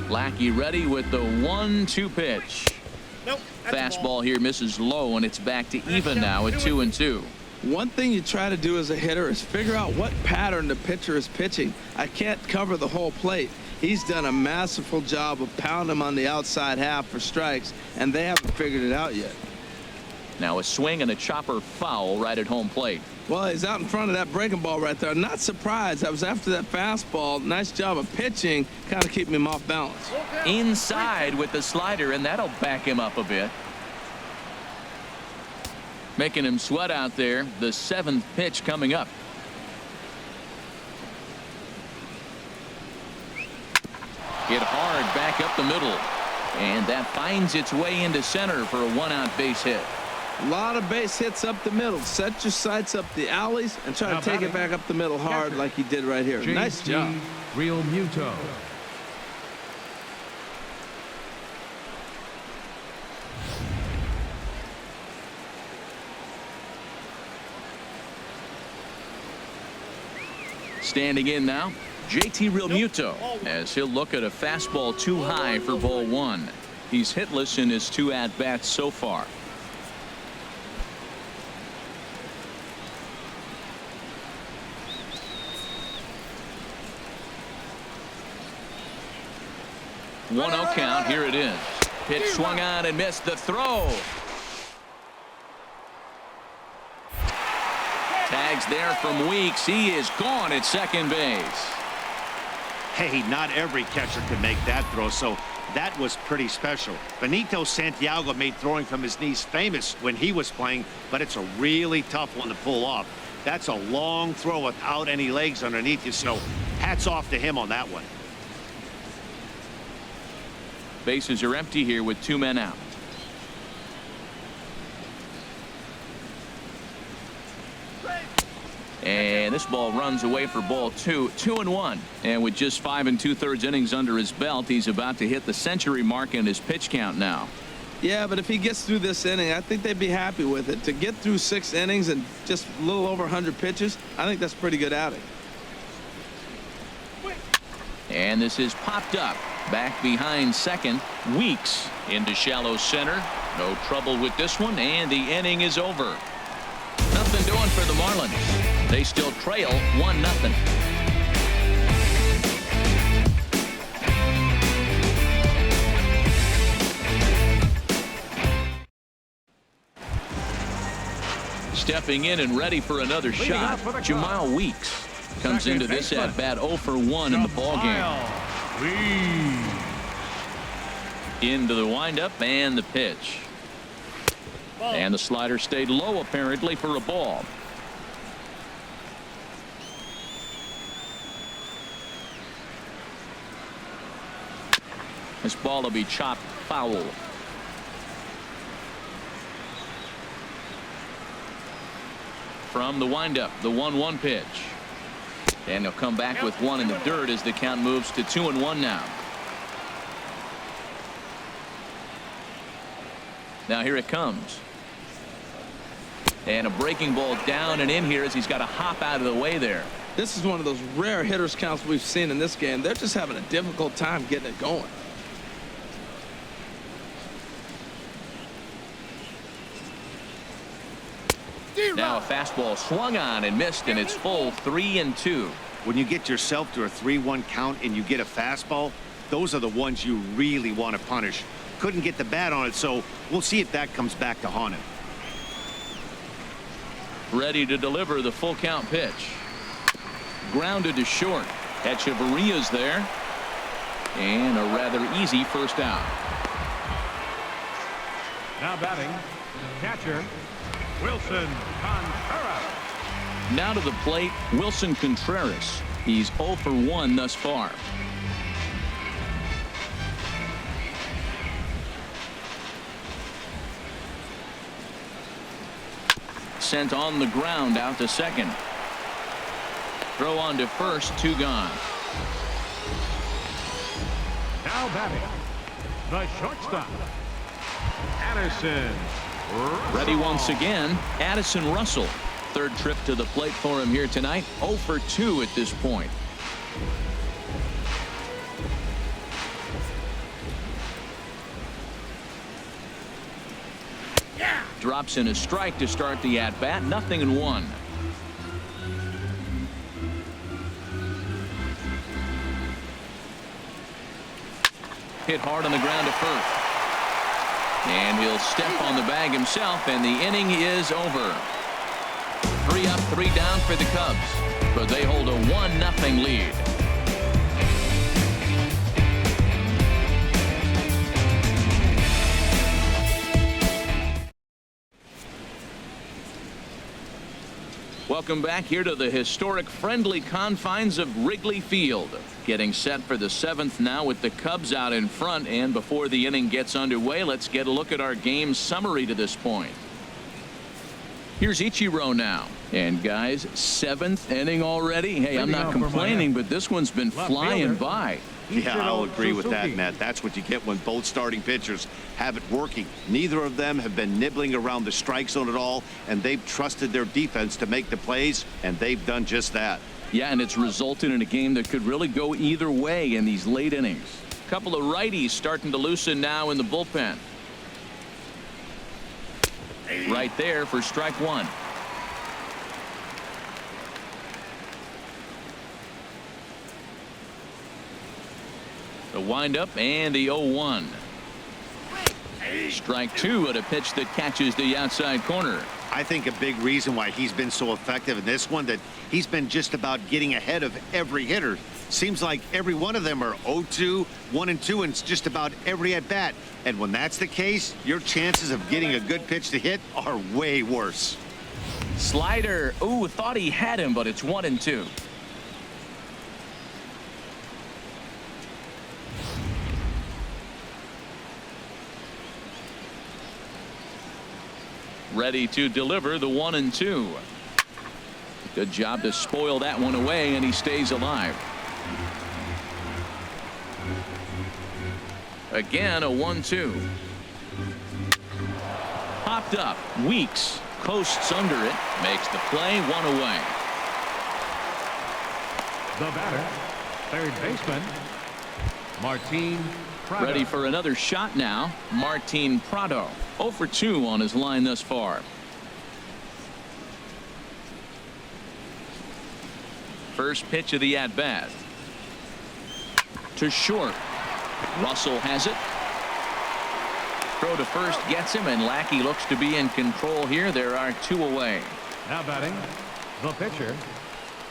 Lackey ready with the 1-2 pitch. Fastball here misses low, and it's back to even now at 2-2. One thing you try to do as a hitter is figure out what pattern the pitcher is pitching. I can't cover the whole plate. He's done a masterful job of pounding him on the outside half for strikes, and they haven't figured it out yet. Now a swing and a chopper foul right at home plate. Well, he's out in front of that breaking ball right there. Not surprised. I was after that fastball. Nice job of pitching, kind of keeping him off balance. Inside with the slider, and that'll back him up a bit. Making him sweat out there. The 7th pitch coming up. Hit hard back up the middle. And that finds its way into center for a 1-out base hit. A lot of base hits up the middle. Set your sights up the alleys and try to take it back up the middle hard like he did right here. Nice job. Real Muto. Standing in now, JT Realmuto, as he'll look at a fastball too high for ball 1. He's hitless in his 2 at-bats so far. One 0 count. Here it is. Pitch swung on and missed. The throw. Tags there from Weeks. He is gone at second base. Hey, not every catcher can make that throw, so that was pretty special. Benito Santiago made throwing from his knees famous when he was playing, but it's a really tough one to pull off. That's a long throw without any legs underneath you, so hats off to him on that one. Bases are empty here with 2 men out. And this ball runs away for ball 2. 2-1. And with just 5 2/3 innings under his belt, he's about to hit the century mark in his pitch count now. Yeah, but if he gets through this inning, I think they'd be happy with it. To get through 6 innings and just a little over 100 pitches, I think that's pretty good outing. And this is popped up. Back behind second. Weeks into shallow center. No trouble with this one, and the inning is over. Nothing doing for the Marlins. They still trail 1-0. Stepping in and ready for another shot, Jamal Weeks comes into this at bat 0 for 1 in the ballgame. Into the windup and the pitch. And the slider stayed low apparently for a ball. This ball will be chopped foul. From the windup, the 1-1 pitch. And he'll come back with one in the dirt as the count moves to 2-1 now. Now here it comes. And a breaking ball down and in here as he's got to hop out of the way there. This is one of those rare hitters counts we've seen in this game. They're just having a difficult time getting it going. Now a fastball swung on and missed, and it's full 3-2. When you get yourself to a 3-1 count and you get a fastball, those are the ones you really want to punish. Couldn't get the bat on it, so we'll see if that comes back to haunt him. Ready to deliver the full count pitch. Grounded to short. Echeverria's there. And a rather easy first out. Now batting, catcher Wilson Contreras. Now to the plate, Wilson Contreras. He's 0 for 1 thus far. Sent on the ground out to second. Throw on to first, 2 gone. Now batting, the shortstop, Addison Russell. Ready once again, Addison Russell. Third trip to the plate for him here tonight. 0 for 2 at this point. Drops in a strike to start the at-bat. 0-1. Hit hard on the ground to first. And he'll step on the bag himself, and the inning is over. 3 up, 3 down for the Cubs, but they hold a 1-0 lead. Welcome back here to the historic friendly confines of Wrigley Field. Getting set for the 7th now with the Cubs out in front, and before the inning gets underway, let's get a look at our game summary to this point. Here's Ichiro now. And guys, 7th inning already. Hey, I'm not complaining, but this one's been flying by. Yeah, I'll agree with that, Matt. That's what you get when both starting pitchers have it working. Neither of them have been nibbling around the strike zone at all, and they've trusted their defense to make the plays, and they've done just that. Yeah, and it's resulted in a game that could really go either way in these late innings. A couple of righties starting to loosen now in the bullpen. Right there for strike 1. The windup and the 0-1. Strike 2 at a pitch that catches the outside corner. I think a big reason why he's been so effective in this one, that he's been just about getting ahead of every hitter. Seems like every one of them are 0-2, 1-2, and it's just about every at bat. And when that's the case, your chances of getting a good pitch to hit are way worse. Slider. Ooh, thought he had him, but it's 1-2. Ready to deliver the 1-2. Good job to spoil that one away, and he stays alive. Again, a 1-2. Popped up. Weeks coasts under it, makes the play, 1 away. The batter, third baseman, Martin Prado. Ready for another shot now. Martin Prado, 0 for 2 on his line thus far. First pitch of the at-bat. To short. Russell has it. Throw to first gets him, and Lackey looks to be in control here. There are 2 away. Now batting, the pitcher,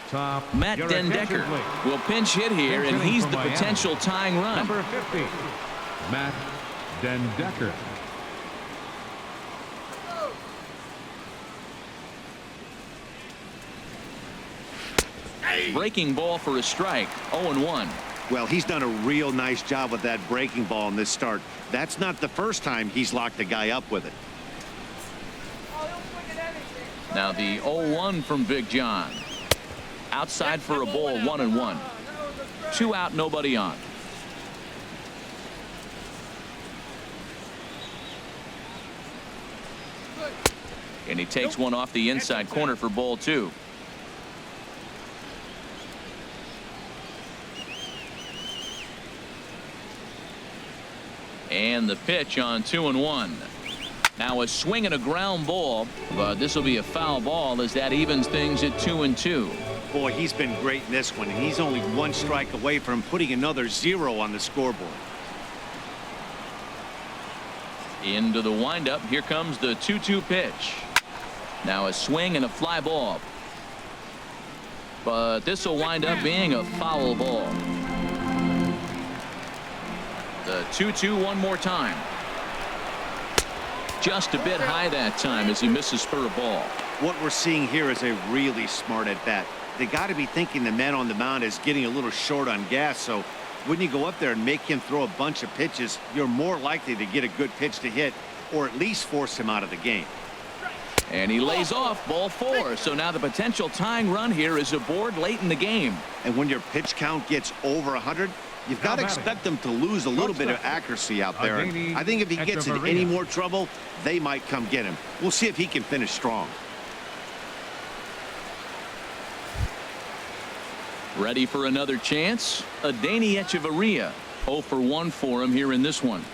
top. Matt Dendecker will pinch hit here, and he's the potential tying run. Number 50, Matt Dendecker. Breaking ball for a strike. 0-1. Well, he's done a real nice job with that breaking ball in this start. That's not the first time he's locked a guy up with it. Now the 0-1 from Big John. Outside for a ball, 1-1. 2 out, nobody on. And he takes one off the inside corner for ball 2. And the pitch on 2-1. Now a swing and a ground ball, but this will be a foul ball as that evens things at 2-2. Boy, he's been great in this one, and he's only 1 strike away from putting another 0 on the scoreboard. Into the windup. Here comes the 2-2 pitch. Now a swing and a fly ball. But this will wind up being a foul ball. The 2-2 one more time. Just a bit high that time as he misses for a ball. What we're seeing here is a really smart at-bat. They got to be thinking the man on the mound is getting a little short on gas, so when you go up there and make him throw a bunch of pitches, you're more likely to get a good pitch to hit or at least force him out of the game. And he lays off ball 4. So now the potential tying run here is aboard late in the game. And when your pitch count gets over 100, you've got to expect them to lose a little bit of accuracy out there. And I think if he gets in any more trouble, they might come get him. We'll see if he can finish strong. Ready for another chance? Adeiny Echeverria. 0 for 1 for him here in this one.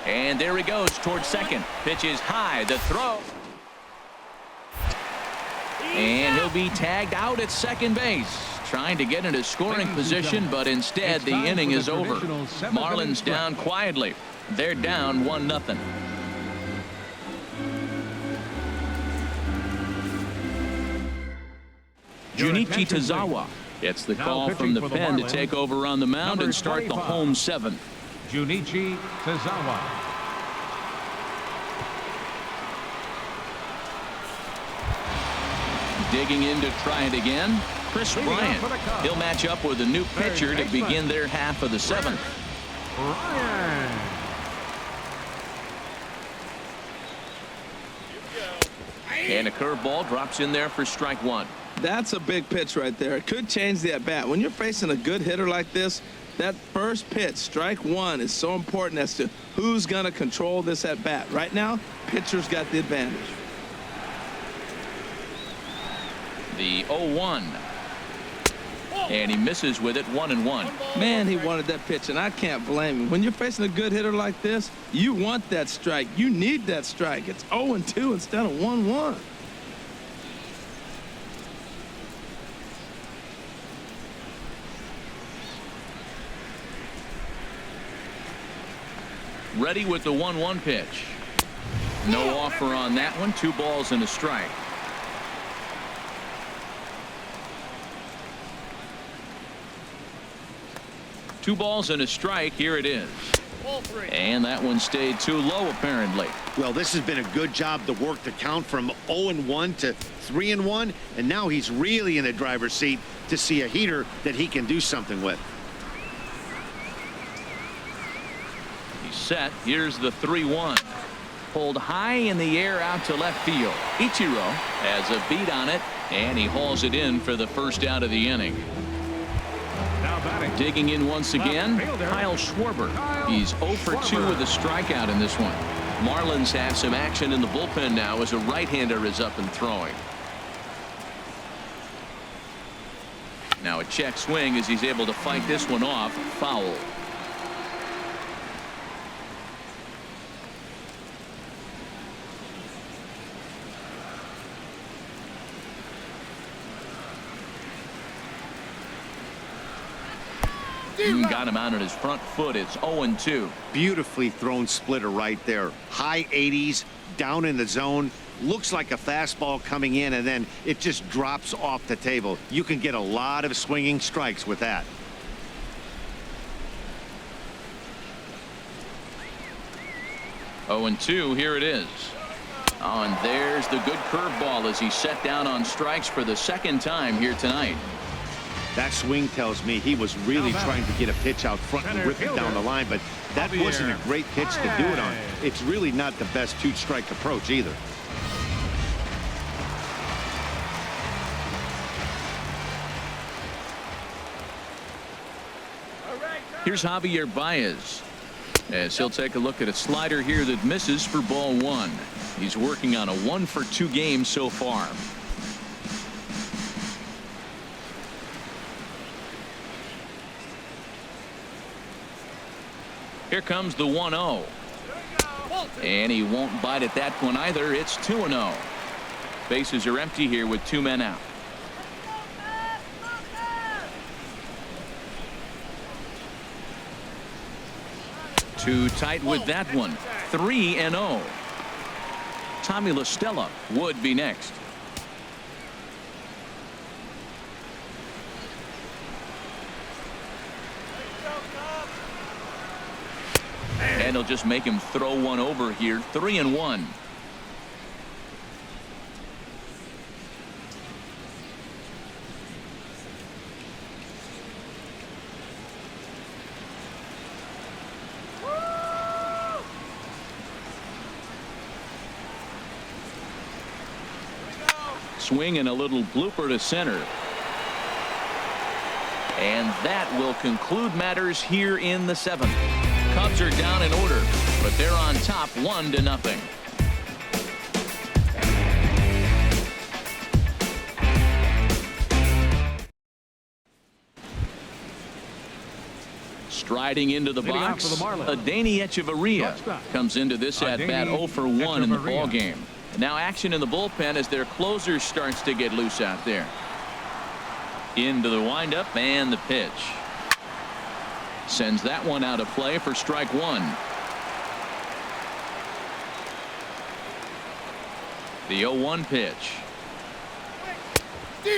And there he goes towards second. Pitch is high. The throw. And he'll be tagged out at second base. Trying to get into scoring position, but instead the inning is over. Marlins down quietly. They're down 1-0. Junichi Tazawa gets the call from the pen to take over on the mound and start the home 7th. Junichi Tazawa. Digging in to try it again. Chris Bryant. He'll match up with a new pitcher to begin their half of the 7th. Bryant. And a curveball drops in there for strike 1. That's a big pitch right there. It could change the at-bat. When you're facing a good hitter like this, that first pitch, strike 1, is so important as to who's going to control this at-bat. Right now, pitcher's got the advantage. The 0-1. And he misses with it, 1-1. Man, he wanted that pitch, and I can't blame him. When you're facing a good hitter like this, you want that strike. You need that strike. It's 0-2 instead of 1-1. Ready with the 1-1 pitch. No offer on that one. 2 balls and a strike. Two balls and a strike. Here it is. And that one stayed too low, apparently. Well, this has been a good job to work the count from 0-1 to 3-1, and now he's really in the driver's seat to see a heater that he can do something with. He's set. Here's the 3-1. Pulled high in the air out to left field. Ichiro has a beat on it, and he hauls it in for the first out of the inning. Digging in once again, Kyle Schwarber. He's 0 for 2 with a strikeout in this one. Marlins have some action in the bullpen now as a right-hander is up and throwing. Now a check swing as he's able to fight this one off. Foul. Got him out on his front foot. It's 0-2. Beautifully thrown splitter right there. High 80s, down in the zone. Looks like a fastball coming in, and then it just drops off the table. You can get a lot of swinging strikes with that. Oh, and 2. Here it is. Oh, and there's the good curveball as he's set down on strikes for the second time here tonight. That swing tells me he was really trying to get a pitch out front and rip it down the line, but that wasn't a great pitch to do it on. It's really not the best two-strike approach either. Here's Javier Baez as he'll take a look at a slider here that misses for ball 1. He's working on a 1 for 2 game so far. Here comes the 1-0. And he won't bite at that one either. It's 2-0. Bases are empty here with 2 men out. Too tight with that one. 3-0. Tommy La Stella would be next. And he'll just make him throw one over here. 3-1. Swing and a little blooper to center. And that will conclude matters here in the 7th. Cubs are down in order, but they're on top 1-0. Striding into the box, Adeiny Echeverria comes into this at bat 0 for 1 in the ball game. Now action in the bullpen as their closer starts to get loose out there. Into the windup and the pitch. Sends that one out of play for strike 1. The 0-1 pitch.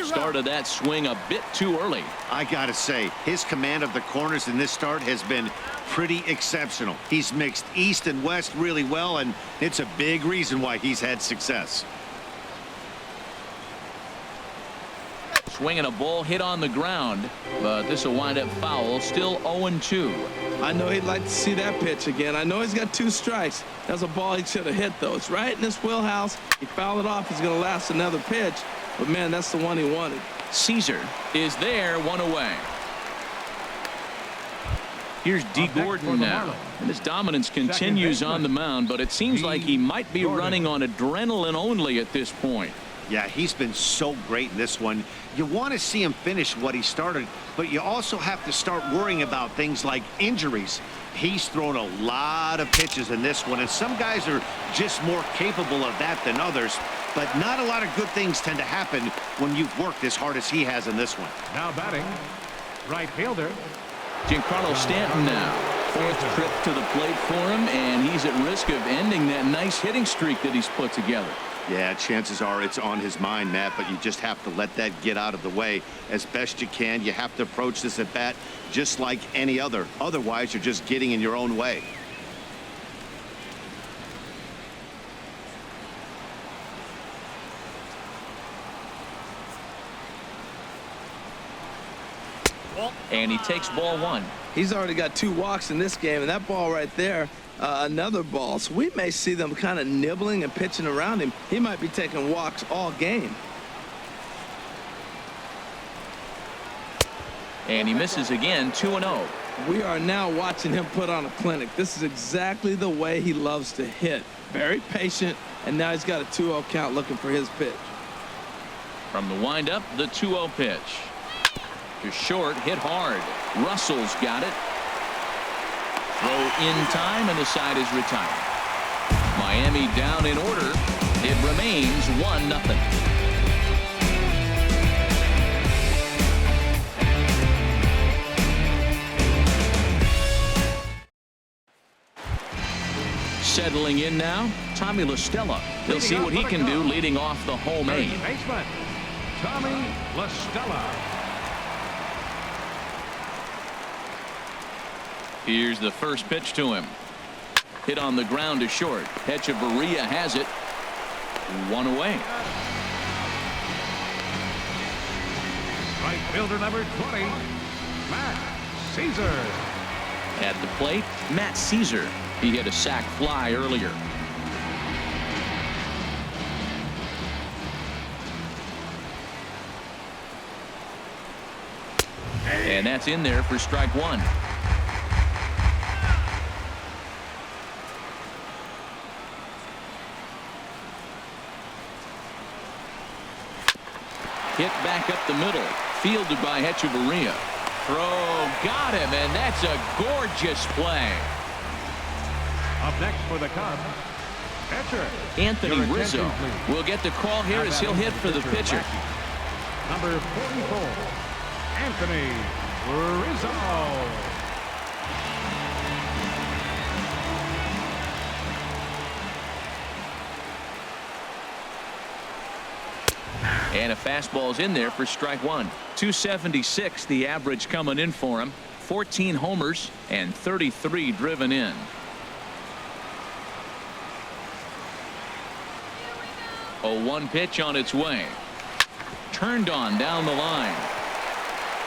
Started that swing a bit too early. I gotta say, his command of the corners in this start has been pretty exceptional. He's mixed east and west really well, and it's a big reason why he's had success. Swinging a ball hit on the ground, but this will wind up foul. Still 0-2. I know he'd like to see that pitch again. I know he's got 2 strikes. That's a ball he should have hit, though. It's right in his wheelhouse. He fouled it off. He's going to last another pitch. But, man, that's the one he wanted. Caesar is there, 1 away. Here's D. Gordon now. And his dominance continues on the mound, but it seems like he might be running on adrenaline only at this point. Yeah, he's been so great in this one. You want to see him finish what he started, but you also have to start worrying about things like injuries. He's thrown a lot of pitches in this one, and some guys are just more capable of that than others. But not a lot of good things tend to happen when you've worked as hard as he has in this one. Now batting, right fielder. Giancarlo Stanton now. 4th trip to the plate for him, and he's at risk of ending that nice hitting streak that he's put together. Yeah, chances are it's on his mind, Matt, but you just have to let that get out of the way as best you can. You have to approach this at bat just like any other. Otherwise, you're just getting in your own way. And he takes ball 1. He's already got 2 walks in this game, and that ball right there, another ball. So we may see them kind of nibbling and pitching around him. He might be taking walks all game. And he misses again, 2-0. We are now watching him put on a clinic. This is exactly the way he loves to hit. Very patient, and now he's got a 2-0 count looking for his pitch. From the windup, the 2-0 pitch. To short, hit hard. Russell's got it. Throw in time, and the side is retired. Miami down in order. It remains 1-0. Settling in now, Tommy La Stella. He'll see what he can do leading off the home 8. Baseman, Tommy La Stella. Here's the first pitch to him. Hit on the ground to short. Echeverria has it. 1 away. Right fielder number 20, Matt Caesar. At the plate, Matt Caesar. He hit a sac fly earlier. And that's in there for strike 1. Hit back up the middle. Fielded by Echeverria. Throw got him, and that's a gorgeous play. Up next for the Cubs, pitcher Anthony Rizzo will get the call here as he'll hit for the pitcher. Number 44, Anthony Rizzo. And a fastball's in there for strike 1. 276 the average coming in for him. 14 homers and 33 driven in. 0-1 pitch on its way. Turned on down the line.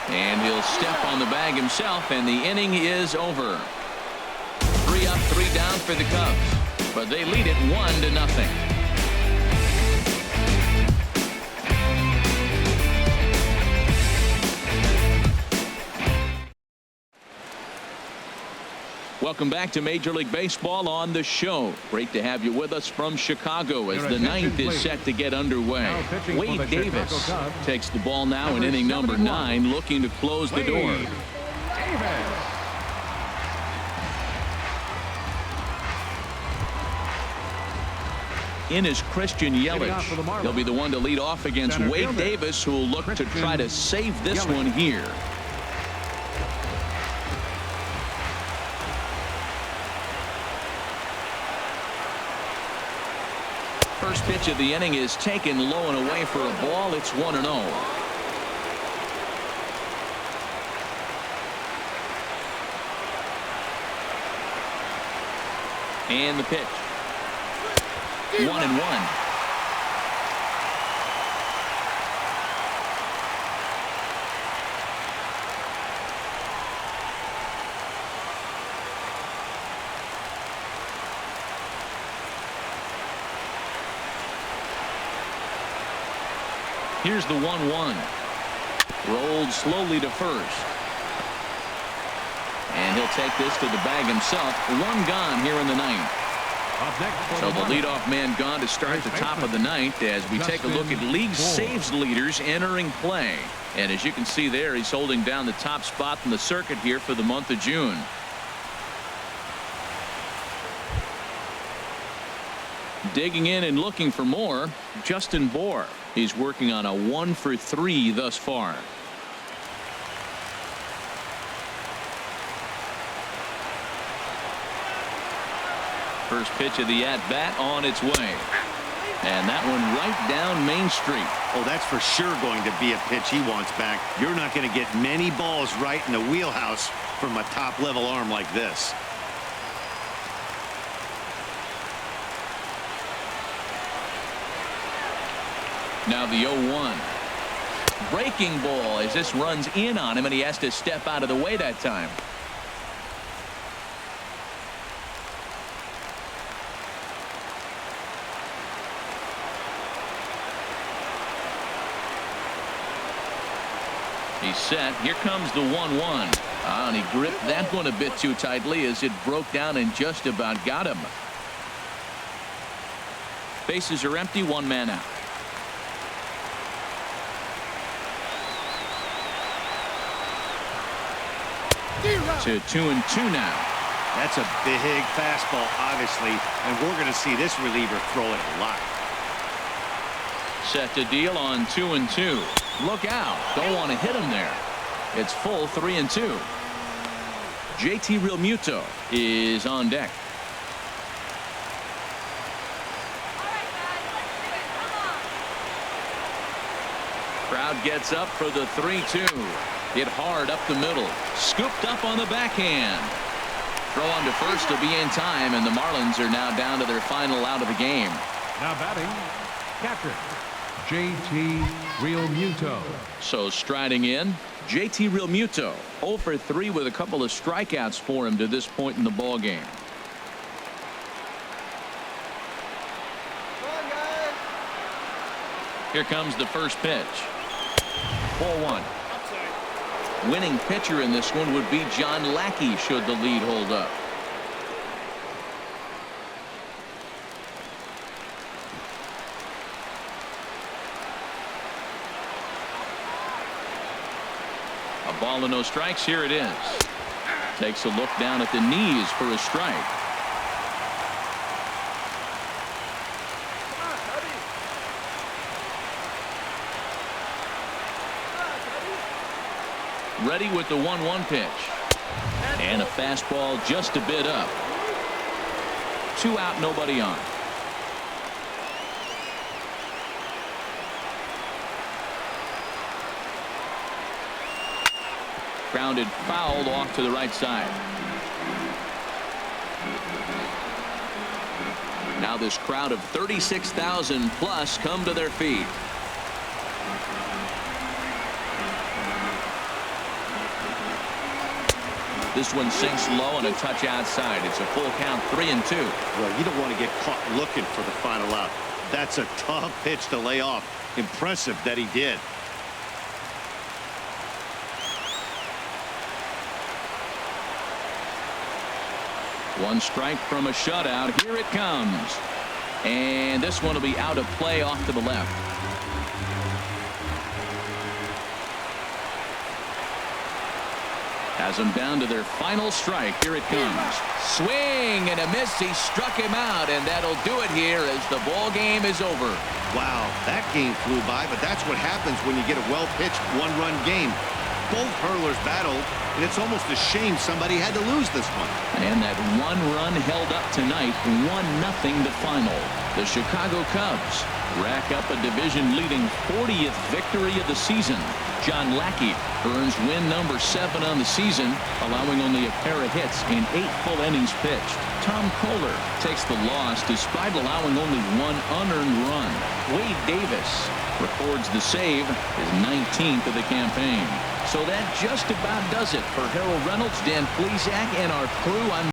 And he'll step on the bag himself, and the inning is over. 3 up, 3 down for the Cubs, but they lead it 1-0. Welcome back to Major League Baseball on the show. Great to have you with us from Chicago as the ninth is set to get underway. Wade Davis takes the ball now in inning number 9, looking to close the door. In is Christian Yelich. He'll be the one to lead off against Wade Davis, who will look to try to save this one here. First pitch of the inning is taken low and away for a ball. It's 1-0. And the pitch. 1-1. Here's the 1-1. Rolled slowly to first. And he'll take this to the bag himself. 1 gone here in the 9th. So the leadoff man gone to start the top of the 9th as we take a look at league saves leaders entering play. And as you can see there, he's holding down the top spot in the circuit here for the month of June. Digging in and looking for more, Justin Bohr. He's working on a 1 for 3 thus far. First pitch of the at-bat on its way. And that one right down Main Street. Oh, that's for sure going to be a pitch he wants back. You're not going to get many balls right in the wheelhouse from a top-level arm like this. Now the 0-1. Breaking ball as this runs in on him, and he has to step out of the way that time. He's set. Here comes the 1-1. And he gripped that one a bit too tightly as it broke down and just about got him. Bases are empty, 1 man out. To 2-2 now. That's a big fastball, obviously, and we're going to see this reliever throw it a lot. Set to deal on 2-2. Look out. Don't want to hit him there. It's full 3-2. JT Realmuto is on deck. Crowd gets up for the 3-2. Hit hard up the middle. Scooped up on the backhand. Throw on to first to be in time, and the Marlins are now down to their final out of the game. Now batting, catcher, JT Realmuto. So striding in, JT Realmuto. 0 for 3 with a couple of strikeouts for him to this point in the ball game. Here comes the first pitch. 4-1. Winning pitcher in this one would be John Lackey should the lead hold up. A ball and no strikes. Here it is. Takes a look down at the knees for a strike. Ready with the 1-1 pitch. And a fastball just a bit up. 2 out, nobody on. Grounded foul off to the right side. Now this crowd of 36,000 plus come to their feet. This one sinks low and a touch outside. It's a full count, 3-2. Well, you don't want to get caught looking for the final out. That's a tough pitch to lay off. Impressive that he did. One strike from a shutout. Here it comes. And this one will be out of play off to the left. Has them down to their final strike. Here it comes. Swing and a miss. He struck him out, and that'll do it here as the ball game is over. Wow, that game flew by, but that's what happens when you get a well-pitched one-run game. Both hurlers battled, and it's almost a shame somebody had to lose this one. And that one run held up tonight, 1-0 the final. The Chicago Cubs rack up a division-leading 40th victory of the season. John Lackey earns win number 7 on the season, allowing only a pair of hits in 8 full innings pitched. Tom Kohler takes the loss despite allowing only 1 unearned run. Wade Davis records the save, his 19th of the campaign. So that just about does it for Harold Reynolds, Dan Plesac, and our crew. I'm